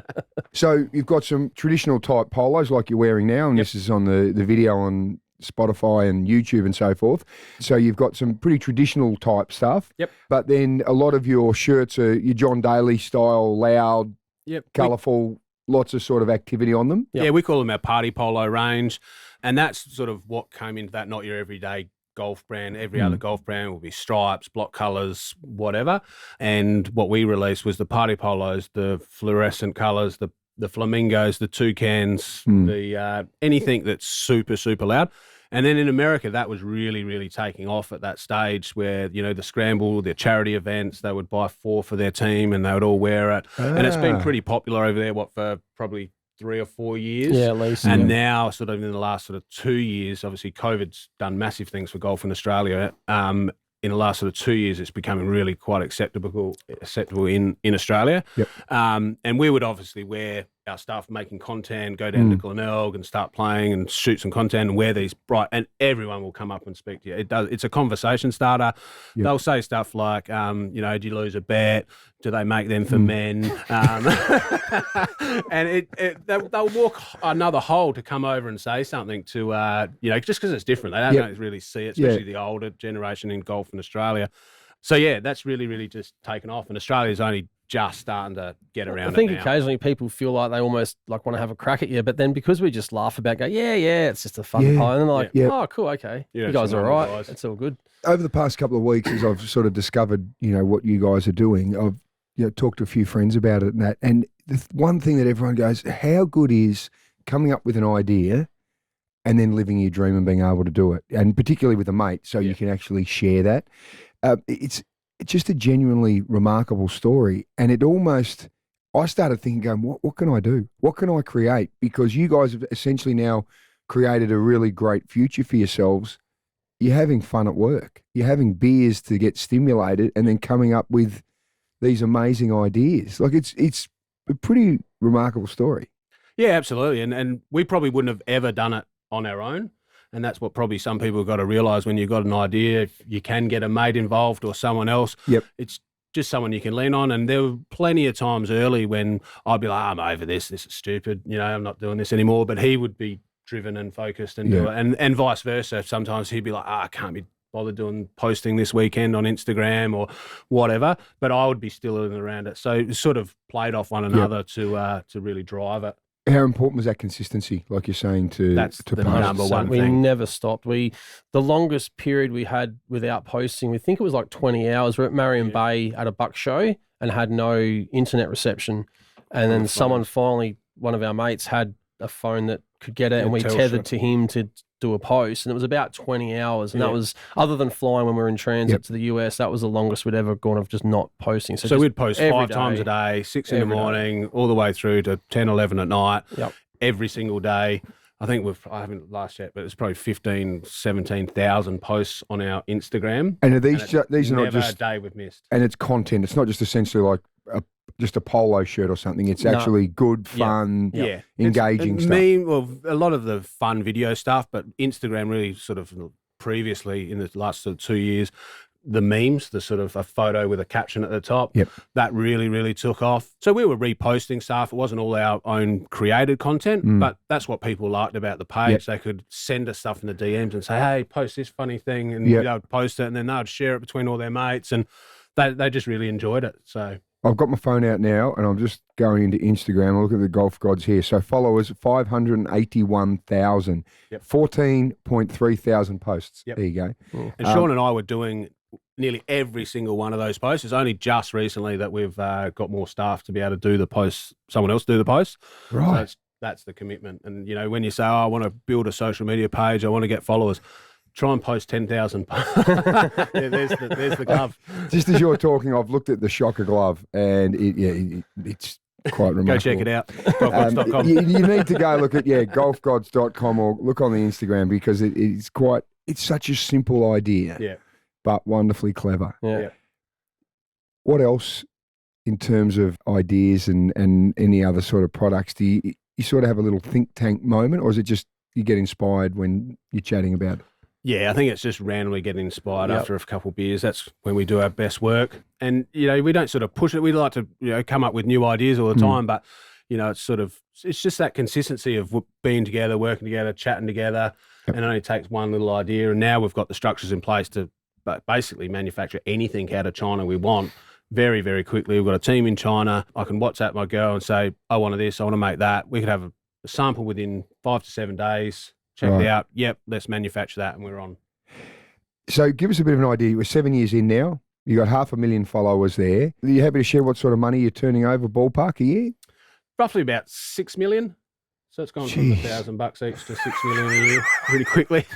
So you've got some traditional type polos like you're wearing now, and this is on the video on Spotify and YouTube and so forth. So you've got some pretty traditional type stuff. Yep. But then a lot of your shirts are your John Daly style, loud, Yep. colourful, lots of sort of activity on them. Yeah, we call them our party polo range. And that's sort of what came into that, not your everyday golf brand. Every other golf brand will be stripes, block colours, whatever. And what we released was the party polos, the fluorescent colours, the flamingos, the toucans, the anything that's super, super loud. And then in America, that was really, really taking off at that stage where, the scramble, their charity events, they would buy 4 for their team and they would all wear it. And it's been pretty popular over there, for probably 3 or 4 years. Yeah, at least. And now, sort of in the last sort of 2 years, obviously COVID's done massive things for golf in Australia. In the last sort of 2 years, it's becoming really quite acceptable in Australia. Yep. And we would obviously wear our stuff, making content, go down to Glenelg and start playing and shoot some content and wear these bright, and everyone will come up and speak to you. It's a conversation starter. Yep. They'll say stuff like, do you lose a bet? Do they make them for men? And they'll walk another hole to come over and say something to, just because it's different. They don't really see it, especially the older generation in golf in Australia. So, yeah, that's really, really just taken off. And Australia's only just starting to get around I think it now. occasionally people feel like they almost like want to have a crack at you, but then because we just laugh about, it's just a fun Yeah. play, and they're like, Yeah. oh, cool, okay, Yeah, you guys some are all normal right, guys. it's all good. Over the past couple of weeks, as I've sort of discovered, what you guys are doing, I've talked to a few friends about it and that. And the one thing that everyone goes, how good is coming up with an idea and then living your dream and being able to do it, and particularly with a mate, so you can actually share that. It's just a genuinely remarkable story, and it almost. I started thinking, going, what can I do? What can I create? Because you guys have essentially now created a really great future for yourselves. You're having fun at work. You're having beers to get stimulated and then coming up with these amazing ideas. Like it's a pretty remarkable story. Yeah, absolutely. And we probably wouldn't have ever done it on our own. And that's what probably some people have got to realise when you've got an idea, if you can get a mate involved or someone else. Yep. It's just someone you can lean on. And there were plenty of times early when I'd be like, I'm over this. This is stupid. I'm not doing this anymore. But he would be driven and focused and do it. And vice versa. Sometimes he'd be like, I can't be bothered posting this weekend on Instagram or whatever. But I would be still in and around it. So it sort of played off one another to really drive it. How important was that consistency, like you're saying, to That's to the post? number one we thing. never stopped. The longest period we had without posting, we think it was like 20 hours. We're at Marion Bay at a buck show and had no internet reception. And then someone finally, one of our mates had a phone that could get it, and we Telstra. tethered to him to do a post, and it was about 20 hours. And that was, other than flying when we were in transit to the US, that was the longest we'd ever gone of just not posting. So just we'd post every 5 times a day, 6 in the Every day. morning, all the way through to 10, 11 at night, Yep. every single day. I think I haven't last yet, but it's probably 15, 17,000 posts on our Instagram. And are And these it's these are not never just, a day we've missed. and it's content. It's not just essentially like just a polo shirt or something. It's No. actually good, fun, Yeah. engaging It's, stuff. a lot of the fun video stuff, but Instagram really sort of previously in the last sort of 2 years, the memes, the sort of a photo with a caption at the top, Yep. that really, really took off. So we were reposting stuff. It wasn't all our own created content, but that's what people liked about the page. Yep. They could send us stuff in the DMs and say, hey, post this funny thing, and Yep. they would post it, and then they would share it between all their mates, and they just really enjoyed it. So I've got my phone out now, and I'm just going into Instagram. I look at the golf gods here. So followers 581,000, Yep. 14.3 thousand posts. Yep. There you go. And Sean and I were doing nearly every single one of those posts. It's only just recently that we've got more staff to be able to do the posts, someone else do the posts. Right. So that's the commitment. And, when you say, I want to build a social media page, I want to get followers, try and post 10,000. There's the glove. Just as you're talking, I've looked at the Shocker glove, and it's quite remarkable. Go check it out. Golfgods.com. You need to go look at golfgods.com or look on the Instagram, because it's such a simple idea, Yeah. but wonderfully clever. Yeah. Yeah. What else in terms of ideas and any other sort of products do you sort of have a little think tank moment, or is it just you get inspired when you're chatting about it? Yeah, I think it's just randomly getting inspired Yep. after a couple of beers. That's when we do our best work. And, we don't sort of push it. We like to, come up with new ideas all the time, but, it's just that consistency of being together, working together, chatting together. Yep. And it only takes one little idea. And now we've got the structures in place to basically manufacture anything out of China we want very, very quickly. We've got a team in China. I can WhatsApp my girl and say, I want this, I want to make that. We could have a sample within 5 to 7 days. Check Right. it out. Yep, let's manufacture that, and we're on. So give us a bit of an idea. We're 7 years in now. You got 500,000 followers there. Are you happy to share what sort of money you're turning over ballpark a year? Roughly about 6 million. So it's gone from $1,000 each to $6 million a year pretty quickly.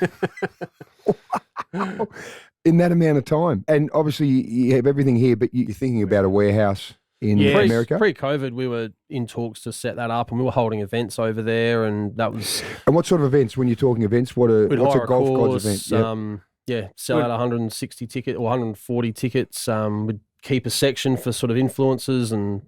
In that amount of time. And obviously you have everything here, but you're thinking about a warehouse in America. Pre-COVID, we were in talks to set that up, and we were holding events over there, and that was. And what sort of events? When you're talking events, what's a golf gods event? Sell out 160 tickets or 140 tickets. We'd keep a section for sort of influencers and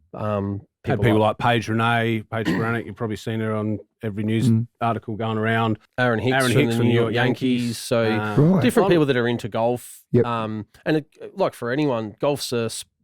Had people like Paige Beranek, you've probably seen her on every news article going around. Aaron Hicks from the New York Yankees. So different people that are into golf. Yep. And like for anyone, golf's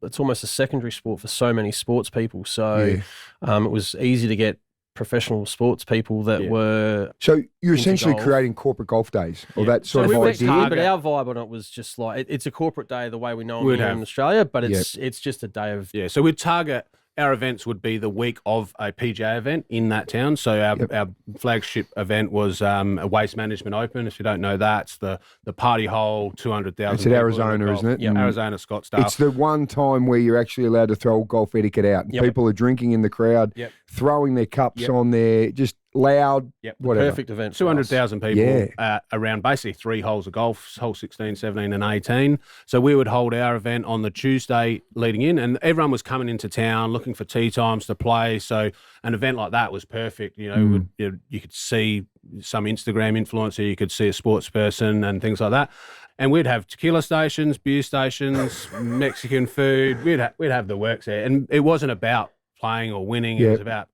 it's almost a secondary sport for so many sports people. So it was easy to get professional sports people that were. So you're essentially golf. creating corporate golf days or that sort So of we idea. but our vibe on it was just like it's a corporate day the way we know them here in Australia, but it's just a day of So we'd target. Our events would be the week of a PGA event in that town. So our flagship event was a Waste Management Open. If you don't know that, it's the party hole, 200,000. It's in Arizona, isn't it? Yeah, Arizona, Scottsdale. It's the one time where you're actually allowed to throw golf etiquette out. And people are drinking in the crowd, throwing their cups on there, just loud, whatever. perfect event. 200,000 people around basically 3 holes of golf, hole 16, 17 and 18. So we would hold our event on the Tuesday leading in, and everyone was coming into town looking for tee times to play. So an event like that was perfect. You know, you could see some Instagram influencer, you could see a sports person and things like that. And we'd have tequila stations, beer stations, Mexican food. We'd have the works there. And it wasn't about playing or winning. It was about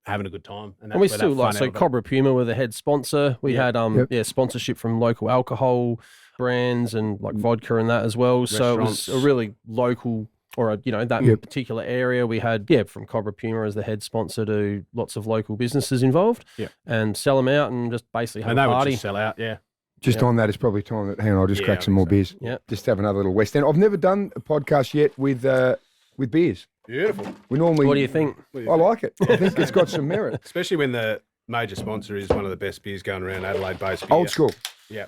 having a good time. And we still Cobra Puma were the head sponsor. We had sponsorship from local alcohol brands and like vodka and that as well. So it was a really local that particular area. We had from Cobra Puma as the head sponsor to lots of local businesses involved and sell them out and just basically have a party. And they would just sell out, Just on that, it's probably time that, hang on, I'll just crack some more beers. Yeah. Just have another little West End. I've never done a podcast yet with beers. Beautiful. We normally. What do you think? I like it. I think it's got some merit. Especially when the major sponsor is one of the best beers going around, Adelaide-based beer. Old school. Yeah.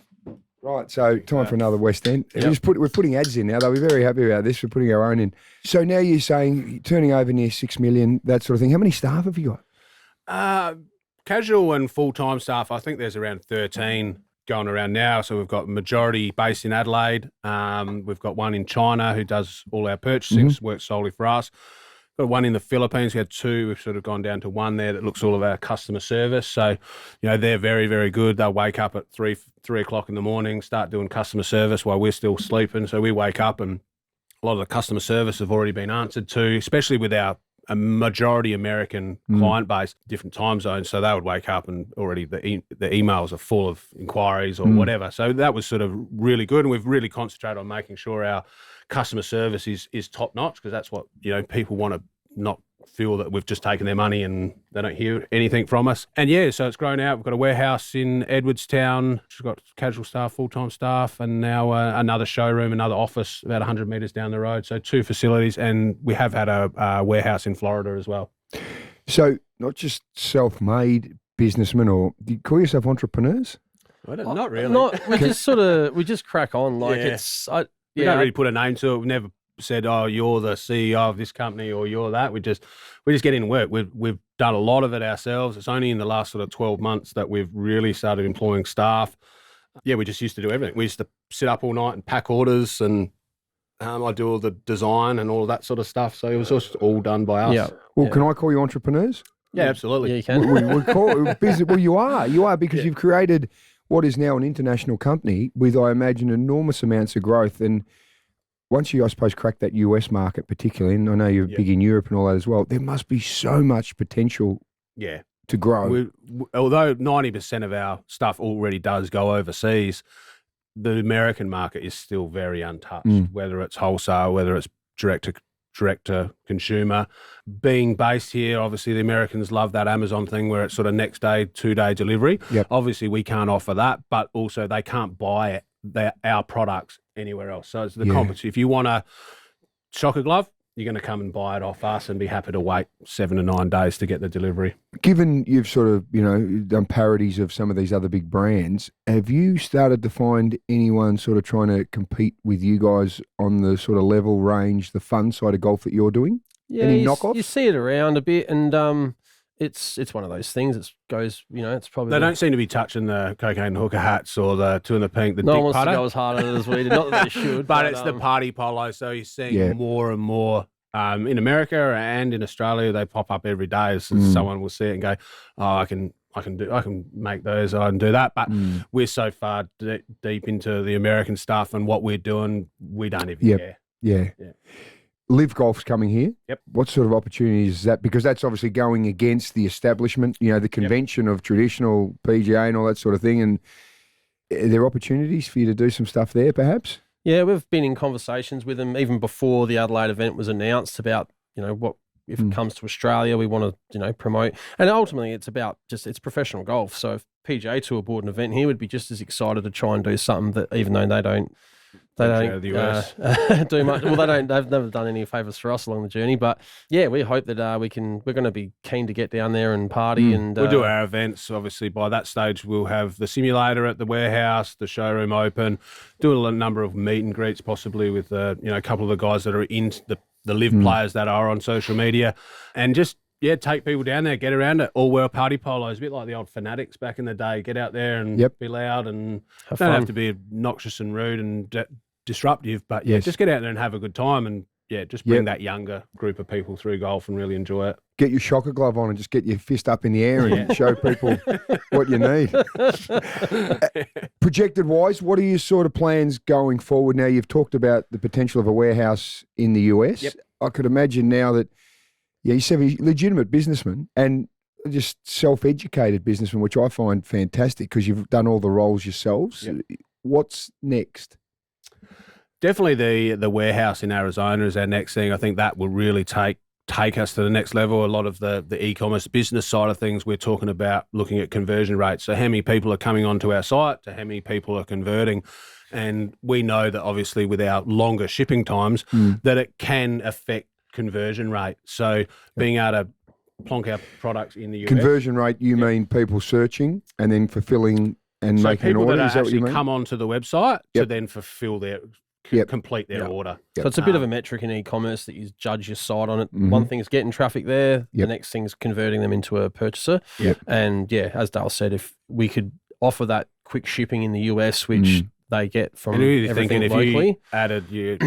Right, so time for another West End. We're putting ads in now. They'll be very happy about this. We're putting our own in. So now you're saying you're turning over near 6 million, that sort of thing. How many staff have you got? Casual and full-time staff, I think there's around 13 going around now. So we've got majority based in Adelaide. We've got one in China who does all our purchasing, works solely for us. Got one in the Philippines. We had 2. We've sort of gone down to 1 there that looks all of our customer service. So, they're very, very good. They'll wake up at 3 o'clock in the morning, start doing customer service while we're still sleeping. So we wake up and a lot of the customer service have already been answered to, especially with a majority American client base, different time zones. So they would wake up and already the emails are full of inquiries or whatever. So that was sort of really good. And we've really concentrated on making sure our customer service is top notch, because that's what, people want to not feel that we've just taken their money and they don't hear anything from us. And so it's grown out. We've got a warehouse in Edwardstown. We've got casual staff, full-time staff, and now another showroom, another office about 100 metres down the road. So 2 facilities, and we have had a warehouse in Florida as well. So not just self-made businessmen, or do you call yourself entrepreneurs? Not really. We just crack on. Like we don't really put a name to it. We've never said, "Oh, you're the CEO of this company," or "You're that." We just get in and work. We've done a lot of it ourselves. It's only in the last sort of 12 months that we've really started employing staff. We just used to do everything. We used to sit up all night and pack orders, and I do all the design and all that sort of stuff. So it was just all done by us. Yeah. Well, can I call you entrepreneurs? Yeah, absolutely. Yeah, you can. We call it business. Well, you are because you've created what is now an international company with, I imagine, enormous amounts of growth. And once you, I suppose, crack that US market particularly, and I know you're big in Europe and all that as well, there must be so much potential to grow. Although 90% of our stuff already does go overseas, the American market is still very untouched, whether it's wholesale, whether it's direct to consumer. Being based here, obviously the Americans love that Amazon thing where it's sort of next day, 2-day delivery. Yep. Obviously we can't offer that, but also they can't buy our products anywhere else. So it's the competition. If you want a soccer glove, you're going to come and buy it off us and be happy to wait 7 to 9 days to get the delivery. Given you've sort of, done parodies of some of these other big brands, have you started to find anyone sort of trying to compete with you guys on the sort of level range, the fun side of golf that you're doing? Yeah, Any knockoffs? you see it around a bit, and it's one of those things. It's goes, it's probably They don't seem to be touching the cocaine hooker hats or the two in the pink, the no dick one wants putter. to go as hard at it as we did. Not that they should, But it's the party polo, so you're seeing Yeah. more and more in America and in Australia. They pop up every day. So someone will see it and go, "Oh, I can make those. I can do that." But we're so far deep into the American stuff and what we're doing, we don't even care. Yeah. Live Golf's coming here. Yep. What sort of opportunities is that? Because that's obviously going against the establishment, the convention of traditional PGA and all that sort of thing. And are there opportunities for you to do some stuff there, perhaps? Yeah, we've been in conversations with them even before the Adelaide event was announced about, what if it comes to Australia, we want to, promote. And ultimately, it's about it's professional golf. So if PGA Tour board an event here, would be just as excited to try and do something that even though they don't the US. do much. Well, they've never done any favours for us along the journey. But yeah, we hope that we're going to be keen to get down there and party. And we'll do our events. Obviously, by that stage, we'll have the simulator at the warehouse, the showroom open, do a number of meet and greets, possibly with a couple of the guys that are in the live players that are on social media, and just take people down there, get around it. All wear party polos, a bit like the old Fanatics back in the day. Get out there and be loud and Have don't fun. have to be obnoxious and rude and disruptive, but Yes. just get out there and have a good time and just bring that younger group of people through golf and really enjoy it. Get your shocker glove on and just get your fist up in the air and show people what you need. Projected wise, what are your sort of plans going forward? Now, you've talked about the potential of a warehouse in the US. Yep. I could imagine now that you're a legitimate businessman and just self-educated businessman, which I find fantastic because you've done all the roles yourselves. Yep. What's next? Definitely the warehouse in Arizona is our next thing. I think that will really take us to the next level. A lot of the e-commerce business side of things, we're talking about looking at conversion rates. So how many people are coming onto our site to how many people are converting. And we know that obviously with our longer shipping times that it can affect conversion rate. So being able to plonk our products in the US. Conversion rate, you mean people searching and then fulfilling and So making an people order? that Is that what you actually mean? come onto the website to Yep. then fulfill their, Yep. complete their order. So it's a bit of a metric in e-commerce that you judge your site on it. Mhm. One thing is getting traffic there. Yep. The next thing is converting them into a purchaser. Yep. And as Dale said, if we could offer that quick shipping in the US, which they get from And you're everything thinking if locally. you added, you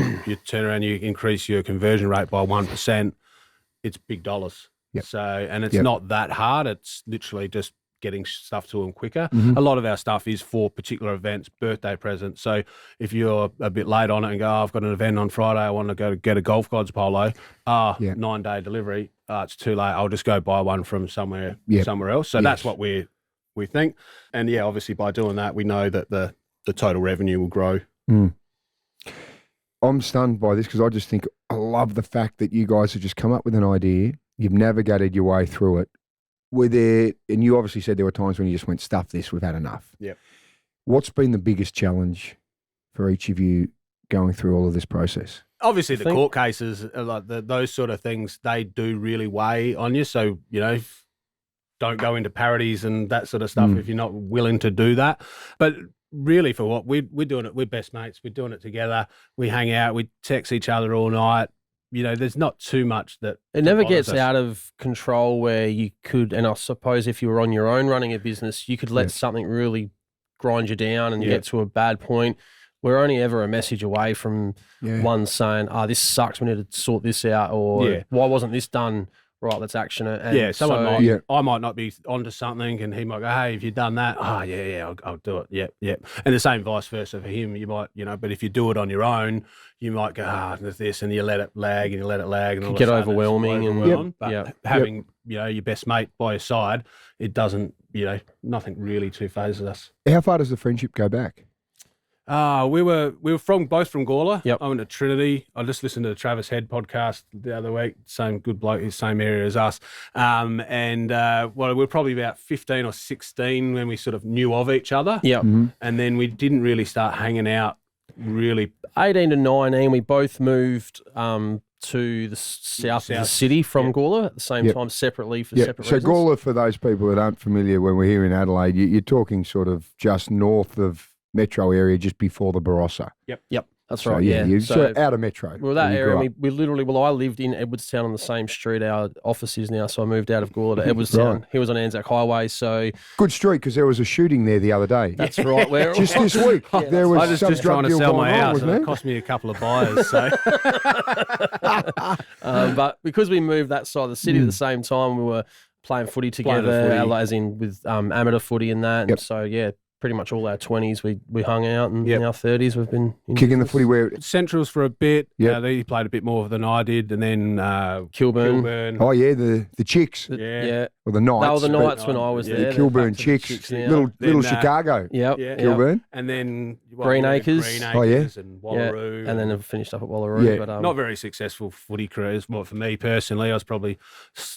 turn around, you increase your conversion rate by 1%, it's big dollars. Yep. So, and it's Yep. not that hard. It's literally just getting stuff to them quicker. Mhm. A lot of our stuff is for particular events, birthday presents. So if you're a bit late on it and go, I've got an event on Friday, I want to go get a Golf Gods polo, 9-day delivery, it's too late. I'll just go buy one from somewhere else. So that's what we think. And obviously by doing that, we know that the total revenue will grow. I'm stunned by this because I just think I love the fact that you guys have just come up with an idea. You've navigated your way through it. Were there, and you obviously said there were times when you just went, stuff this, we've had enough. Yep. What's been the biggest challenge for each of you going through all of this process? Obviously, the think- court cases, like those sort of things, they do really weigh on you. So, don't go into parodies and that sort of stuff if you're not willing to do that. But really, for what we're doing it, we're best mates. We're doing it together. We hang out. We text each other all night. There's not too much that It never bothers gets us. out of control where you could, and I suppose if you were on your own running a business, you could let something really grind you down and get to a bad point. We're only ever a message away from one saying, this sucks, we need to sort this out, or why wasn't this done? Right, let's action it. And I might not be onto something, and he might go, "Hey, have you done that?" Oh, I'll do it. Yep. And the same vice versa for him. You might, but if you do it on your own, you might go, there's this, and you let it lag, and you let it lag, and all Could of a get sudden it's overwhelming and- overwhelmed. Yep. But having your best mate by your side, it doesn't, nothing really too phases us. How far does the friendship go back? We were both from Gawler. Yep. I went to Trinity. I just listened to the Travis Head podcast the other week. Same good bloke, same area as us. We were probably about 15 or 16 when we sort of knew of each other. Yep. And then we didn't really start hanging out really. 18 to 19, we both moved to the south of the city from Gawler at the same time, separately for separate So reasons. Gawler, for those people that aren't familiar, when we're here in Adelaide, you're talking sort of just north of metro area, just before the Barossa. Yep, That's So, right. Yeah. you So out of Metro. well, that where you area, grew up. we literally, I lived in Edwardstown on the same street our office is now. So I moved out of Gawler to Edwardstown. Right. He was on Anzac Highway. So Good street because there was a shooting there the other day. that's right. Where Just this week, there was I was some just drug trying to deal sell going my on, house, wasn't and it there? cost me a couple of buyers. So But because we moved that side of the city at the same time, we were playing footy Playing the together, footy. as in with amateur footy and that. And Yep. so, yeah, pretty much all our 20s we hung out, and Yep. in our 30s we've been in Kicking the business. footy where. Centrals for a bit. Yep. He played a bit more than I did, and then Kilburn. Kilburn. Oh yeah, the chicks Yeah. or the Knights. They were the but Knights when I was Yeah, The there. They're Kilburn back to the chicks, now. little Then, Chicago. Yep. Yeah. yep. Kilburn. And then Green Acres. Green Oh, yeah. Acres and Yeah. Wallaroo. And then have finished up at Wallaroo. Yeah. But, not very successful footy careers. Well, for me personally, I was probably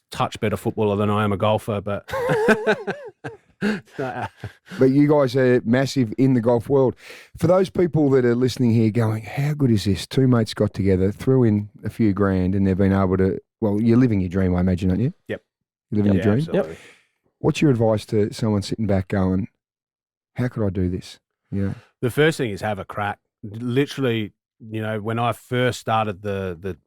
touch better footballer than I am a golfer, but But you guys are massive in the golf world. For those people that are listening here going, how good is this? Two mates got together, threw in a few grand, and they've been able to, well, you're living your dream, I imagine, aren't you? Yep. You're living your dream? absolutely. What's your advice to someone sitting back going, how could I do this? Yeah. The first thing is have a crack. Literally, when I first started the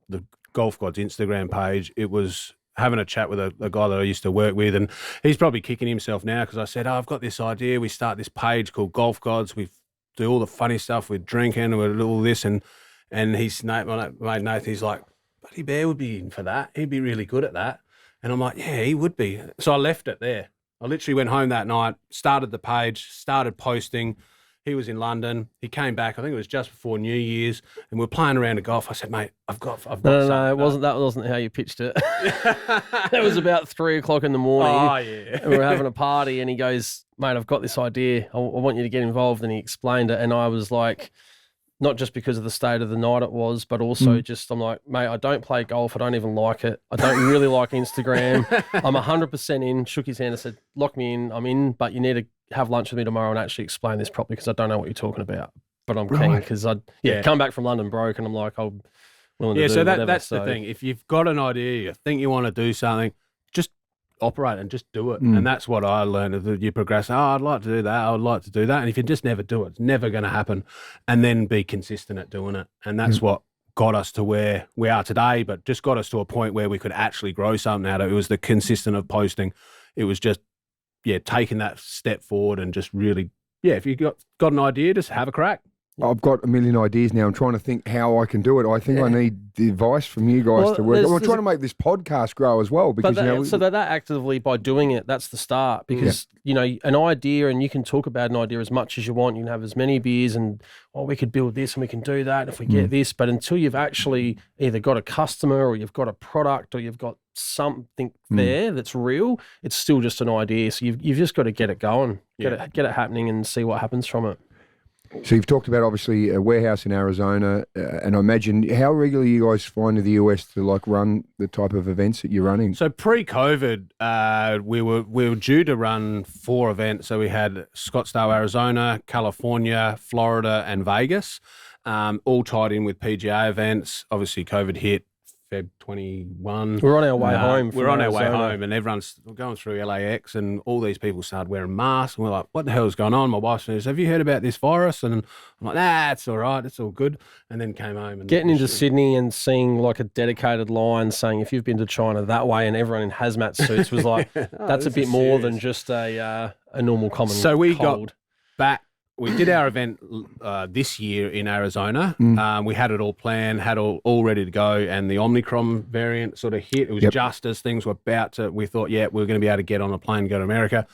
Golf Gods Instagram page, it was having a chat with a guy that I used to work with, and he's probably kicking himself now because I said, I've got this idea. We start this page called Golf Gods. We do all the funny stuff with drinking and all this, and he's my mate Nathan. He's like, Buddy Bear would be in for that. He'd be really good at that. And I'm like, yeah, he would be. So I left it there. I literally went home that night, started the page, started posting. He was in London. He came back. I think it was just before New Year's, and we were playing around the golf. I said, "Mate, I've got No, something." that wasn't how you pitched it. It was about 3:00 in the morning. Oh yeah. And we were having a party, and he goes, "Mate, I've got this idea. I want you to get involved." And he explained it, and I was like, not just because of the state of the night it was, but also just I'm like, mate, I don't play golf. I don't even like it. I don't really like Instagram. I'm 100% in. Shook his hand and said, "Lock me in. I'm in, but you need to have lunch with me tomorrow and actually explain this properly because I don't know what you're talking about." But I'm keen Right. because I Yeah. come back from London broke, and I'm like, I'm willing to Yeah, do so whatever. that's the thing. If you've got an idea, you think you want to do something, just operate and just do it. And that's what I learned. That you progress. Oh, I'd like to do that. I would like to do that. And if you just never do it, it's never going to happen. And then be consistent at doing it. And that's what got us to where we are today, but just got us to a point where we could actually grow something out of it. It was the consistent of posting. It was just, taking that step forward and just really, if you got an idea, just have a crack. I've got a million ideas now. I'm trying to think how I can do it. I think I need the advice from you guys Well, to work. there's- I'm trying to make this podcast grow as well because, But that actively by doing it, that's the start because, an idea, and you can talk about an idea as much as you want. You can have as many beers and, we could build this and we can do that if we get this. But until you've actually either got a customer or you've got a product or you've got something there that's real, it's still just an idea. So you've just got to get it going, get it happening and see what happens from it. So you've talked about obviously a warehouse in Arizona, and I imagine how regularly you guys fly into the US to run the type of events that you're running. So pre-COVID, we were due to run 4 events. So we had Scottsdale, Arizona, California, Florida, and Vegas, all tied in with PGA events. Obviously, COVID hit Feb 21. We're on our way home. We're from on our way Arizona. home, and everyone's going through LAX, and all these people started wearing masks. And we're like, "What the hell is going on?" My wife says, "Have you heard about this virus?" And I'm like, "Nah, it's all right. It's all good." And then came home and Getting into Sydney and seeing a dedicated line saying if you've been to China that way, and everyone in hazmat suits was like, that's a this bit is more serious. than just a normal common So we cold. got back. We did our event this year in Arizona. We had it all planned, had all ready to go, and the Omicron variant sort of hit. It was just as things were about to. We thought, we're going to be able to get on a plane and go to America.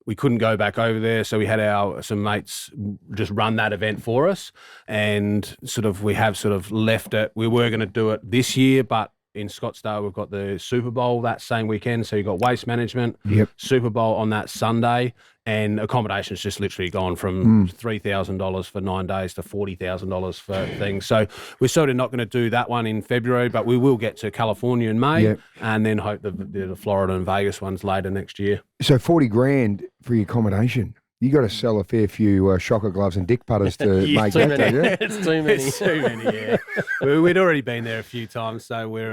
We couldn't go back over there, so we had some mates just run that event for us, and we have left it. We were going to do it this year, but in Scottsdale we've got the Super Bowl that same weekend, so you got Waste Management, Super Bowl on that Sunday, and accommodation's just literally gone from $3,000 for 9 days to $40,000 for things. So we're sort of not going to do that one in February, but we will get to California in May, and then hope the Florida and Vegas ones later next year. So 40 grand for your accommodation. You got to sell a fair few shocker gloves and dick putters to make Too that, many. don't you? It's too many. It's too many, yeah. We'd already been there a few times, so we're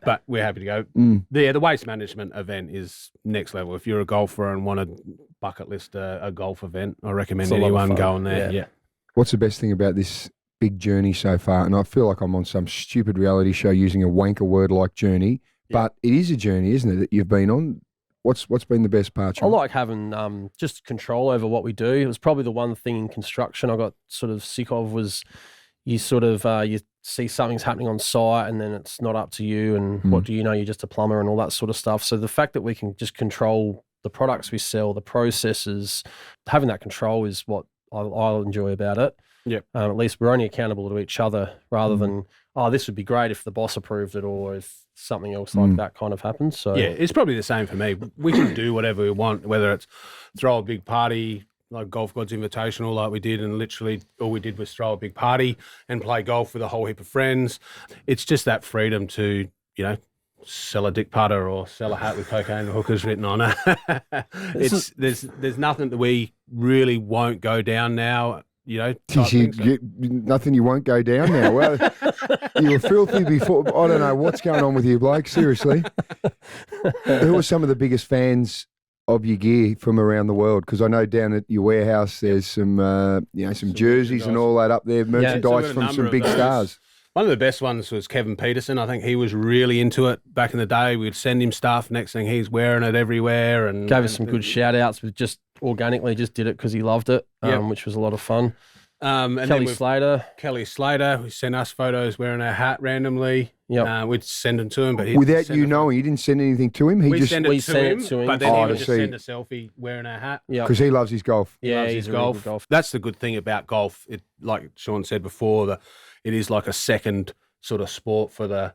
but we're happy to go. The Waste Management event is next level. If you're a golfer and want to bucket list a golf event, I recommend It's a lot of anyone fun. going there. Yeah. What's the best thing about this big journey so far, and I feel like I'm on some stupid reality show using a wanker word like journey, but it is a journey, isn't it, that you've been on? What's been the best part? I Sean? like having just control over what we do. It was probably the one thing in construction I got sort of sick of was you sort of you see something's happening on site and then it's not up to you, and what do you know? You're just a plumber and all that sort of stuff. So the fact that we can just control the products we sell, the processes, having that control is what I'll enjoy about it. Yep. At least we're only accountable to each other rather than, this would be great if the boss approved it or if something else like that kind of happens. So Yeah, it's probably the same for me. We can do whatever we want, whether it's throw a big party like Golf Gods Invitational like we did, and literally all we did was throw a big party and play golf with a whole heap of friends. It's just that freedom to, sell a dick putter or sell a hat with cocaine and hookers written on it. There's nothing that we really won't go down now. Nothing you won't go down now. Well, you were filthy before. I don't know what's going on with you, Blake. Seriously. Who are some of the biggest fans of your gear from around the world? Because I know down at your warehouse there's some jerseys and all that up there, merchandise from some big stars. One of the best ones was Kevin Peterson. I think he was really into it back in the day. We'd send him stuff. Next thing he's wearing it everywhere. And gave us some good shout outs with just organically just did it because he loved it, which was a lot of fun. And Kelly Slater, who sent us photos wearing a hat randomly. Yep. We'd send them to him, but without you knowing, you didn't send anything to him. We sent it to him, but then he would just see. send a selfie wearing a hat. Because he loves his golf. He loves his he's a really golf. good golfer. That's the good thing about golf. It, like Sean said before, it is like a second sort of sport for the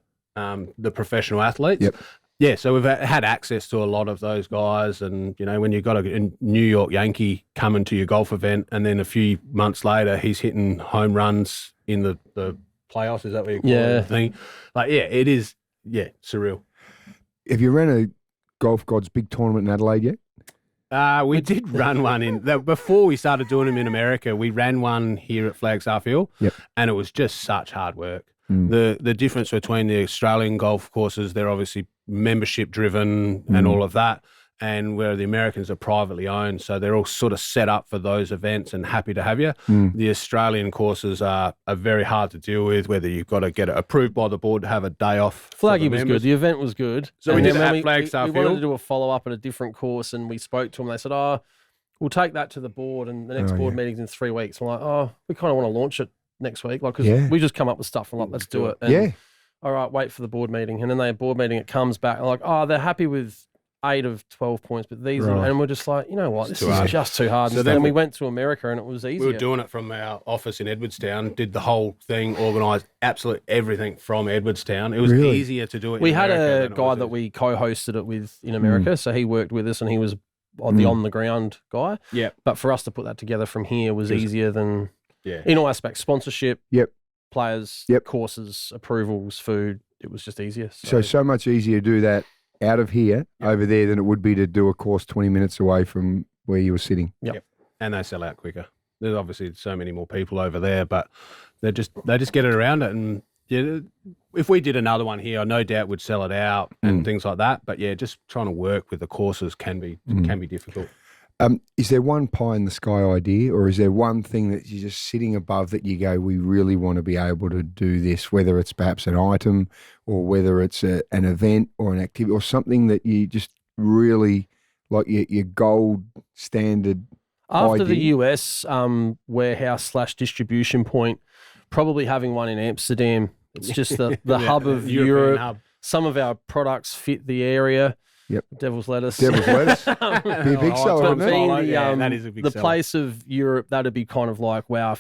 professional athletes. Yep. Yeah, so we've had access to a lot of those guys, and when you've got a New York Yankee coming to your golf event, and then a few months later he's hitting home runs in the playoffs. Is that what you call it? The thing? It is. Yeah, surreal. Have you ran a Golf Gods big tournament in Adelaide yet? We did run one before we started doing them in America. We ran one here at Flagstaff Hill, and it was just such hard work. The difference between the Australian golf courses, they're obviously membership driven and all of that, and where the Americans are privately owned, so they're all sort of set up for those events and happy to have you. The Australian courses are very hard to deal with, whether you've got to get it approved by the board to have a day off. Flaggy was good. The event was good. So we did at Flagstaff we Hill. wanted to do a follow-up at a different course, and we spoke to them. They said, we'll take that to the board, and the next board meeting's in 3 weeks. I'm like, we kind of want to launch it next week, because we just come up with stuff and let's do it. And, all right, wait for the board meeting, and then they have board meeting. It comes back and they're happy with 8 of 12 points, but these are, and we're just like, you know what, this is just too hard. So then we went to America and it was easier. We were doing it from our office in Edwardstown, did the whole thing, organised absolutely everything from Edwardstown. It was easier to do it. We had a guy that we co-hosted it with in America, so he worked with us and he was the on-the-ground guy. Yeah. But for us to put that together from here was easier than, in all aspects, sponsorship, players, courses, approvals, food. It was just easier. So much easier to do that out of here over there than it would be to do a course 20 minutes away from where you were sitting. Yep. And they sell out quicker. There's obviously so many more people over there, but they just get it around it. And if we did another one here, I no doubt would sell it out and things like that. But just trying to work with the courses can be difficult. Is there one pie in the sky idea, or is there one thing that you're just sitting above that you go, we really want to be able to do this, whether it's perhaps an item or whether it's an event or an activity or something that you just really like your gold standard After idea? the US warehouse / distribution point, probably having one in Amsterdam. It's just the hub of Europe. Hub. Some of our products fit the area. Yep. Devil's lettuce. Devil's lettuce. Be a big seller, But isn't it? being that is a big the seller. place of Europe, that'd be kind of like, wow.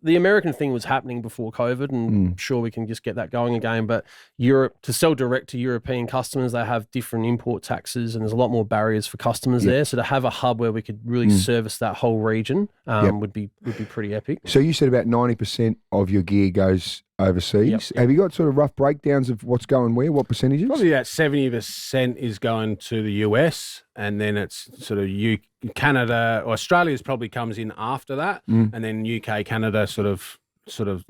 The American thing was happening before COVID, and sure, we can just get that going again. But Europe, to sell direct to European customers, they have different import taxes, and there's a lot more barriers for customers there. So to have a hub where we could really service that whole region would be pretty epic. So you said about 90% of your gear goes overseas. Yep. Have you got sort of rough breakdowns of what's going where? What percentages? Probably about 70% is going to the US, and then it's sort of Canada or Australia's probably comes in after that, and then UK, Canada sort of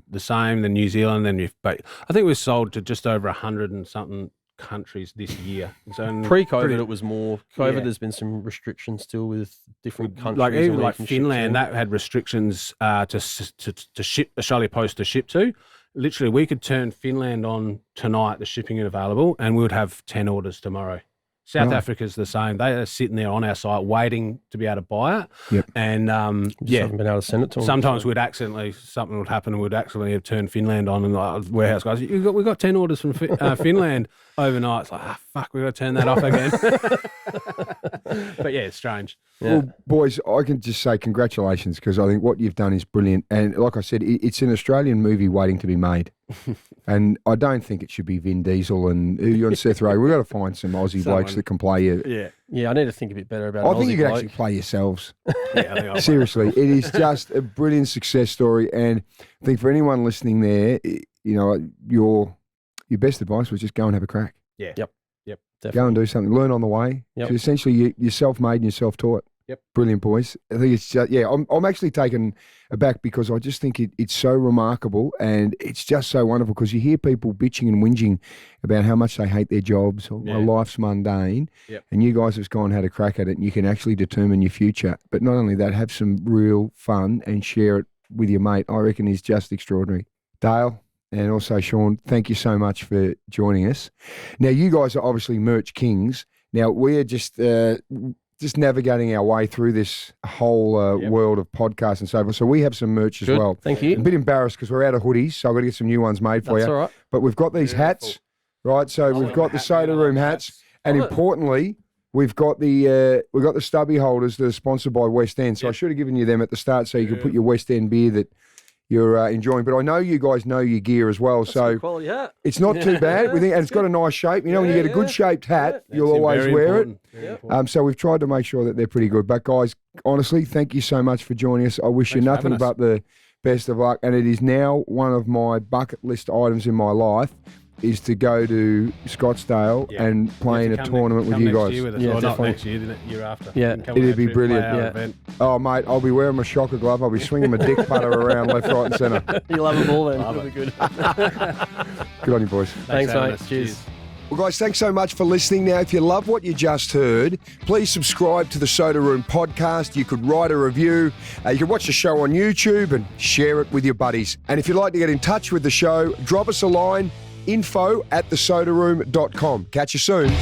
the same. Then New Zealand, but I think we've sold to just over 100 and something countries this year. So Pre-COVID, it was more. COVID, Yeah. there's been some restrictions still with different countries. like even and like where you can ship Finland, to. that had restrictions to ship Australia Post to ship to. Literally, we could turn Finland on tonight, the shipping is available, and we would have 10 orders tomorrow. South Right. Africa's the same. They are sitting there on our site waiting to be able to buy it. Yep. And Just haven't been able to send it to them. sometimes something would happen and we'd accidentally have turned Finland on, and the warehouse guys, we got 10 orders from Finland overnight. It's like, fuck, we've got to turn that off again. But yeah, it's strange. Yeah. Well, boys, I can just say congratulations because I think what you've done is brilliant. And like I said, it's an Australian movie waiting to be made. And I don't think it should be Vin Diesel and who you and Seth Rogen. We've got to find some Aussie blokes that can play you. Yeah. Yeah, I need to think a bit better about. I an think Aussie you could bloke. actually play yourselves. Yeah, I think I'll Seriously, it is just a brilliant success story. And I think for anyone listening there, your best advice was just go and have a crack. Yeah. Yep. Go and do something. Learn on the way. Yep. So essentially, you're self-made and you're self-taught. Yep. Brilliant, boys. I think it's just, I'm actually taken aback because I just think it's so remarkable and it's just so wonderful because you hear people bitching and whinging about how much they hate their jobs or Yeah. life's mundane. Yep. And you guys have gone and had a crack at it and you can actually determine your future. But not only that, have some real fun and share it with your mate. I reckon is just extraordinary. Dale. And also, Sean, thank you so much for joining us. Now, you guys are obviously Merch Kings. Now, we're just navigating our way through this whole world of podcasts and so forth. So we have some merch as Good. well. Thank I'm a you. bit embarrassed because we're out of hoodies, so I've got to get some new ones made for That's you. all right. But we've got these hats, right? So we've got the Soda Room hats, and importantly, we've got the stubby holders that are sponsored by West End. So I should have given you them at the start so you could put your West End beer that you're enjoying. But I know you guys know your gear as well, so Quality hat. it's not too bad. We think, and it's got a nice shape. You know, when you get a good shaped hat, you'll always wear it. So we've tried to make sure that they're pretty good. But guys, honestly, thank you so much for joining us. I wish you Thanks for nothing having us. but the best of luck. And it is now one of my bucket list items in my life is to go to Scottsdale and play in a tournament with you guys. Year with us. Yeah, Or not definitely. next year, the year after. Yeah. You can come It'd on our be trip, brilliant. play our Yeah. event. Oh, mate, I'll be wearing my shocker glove. I'll be swinging my dick putter around left, right, and centre. You'll have them all then. Love It'll be good. Good on you, boys. Thanks, for having mate. us. Cheers. Well, guys, thanks so much for listening. Now, if you love what you just heard, please subscribe to the Soda Room podcast. You could write a review. You can watch the show on YouTube and share it with your buddies. And if you'd like to get in touch with the show, drop us a line, info@thesodaroom.com. Catch you soon.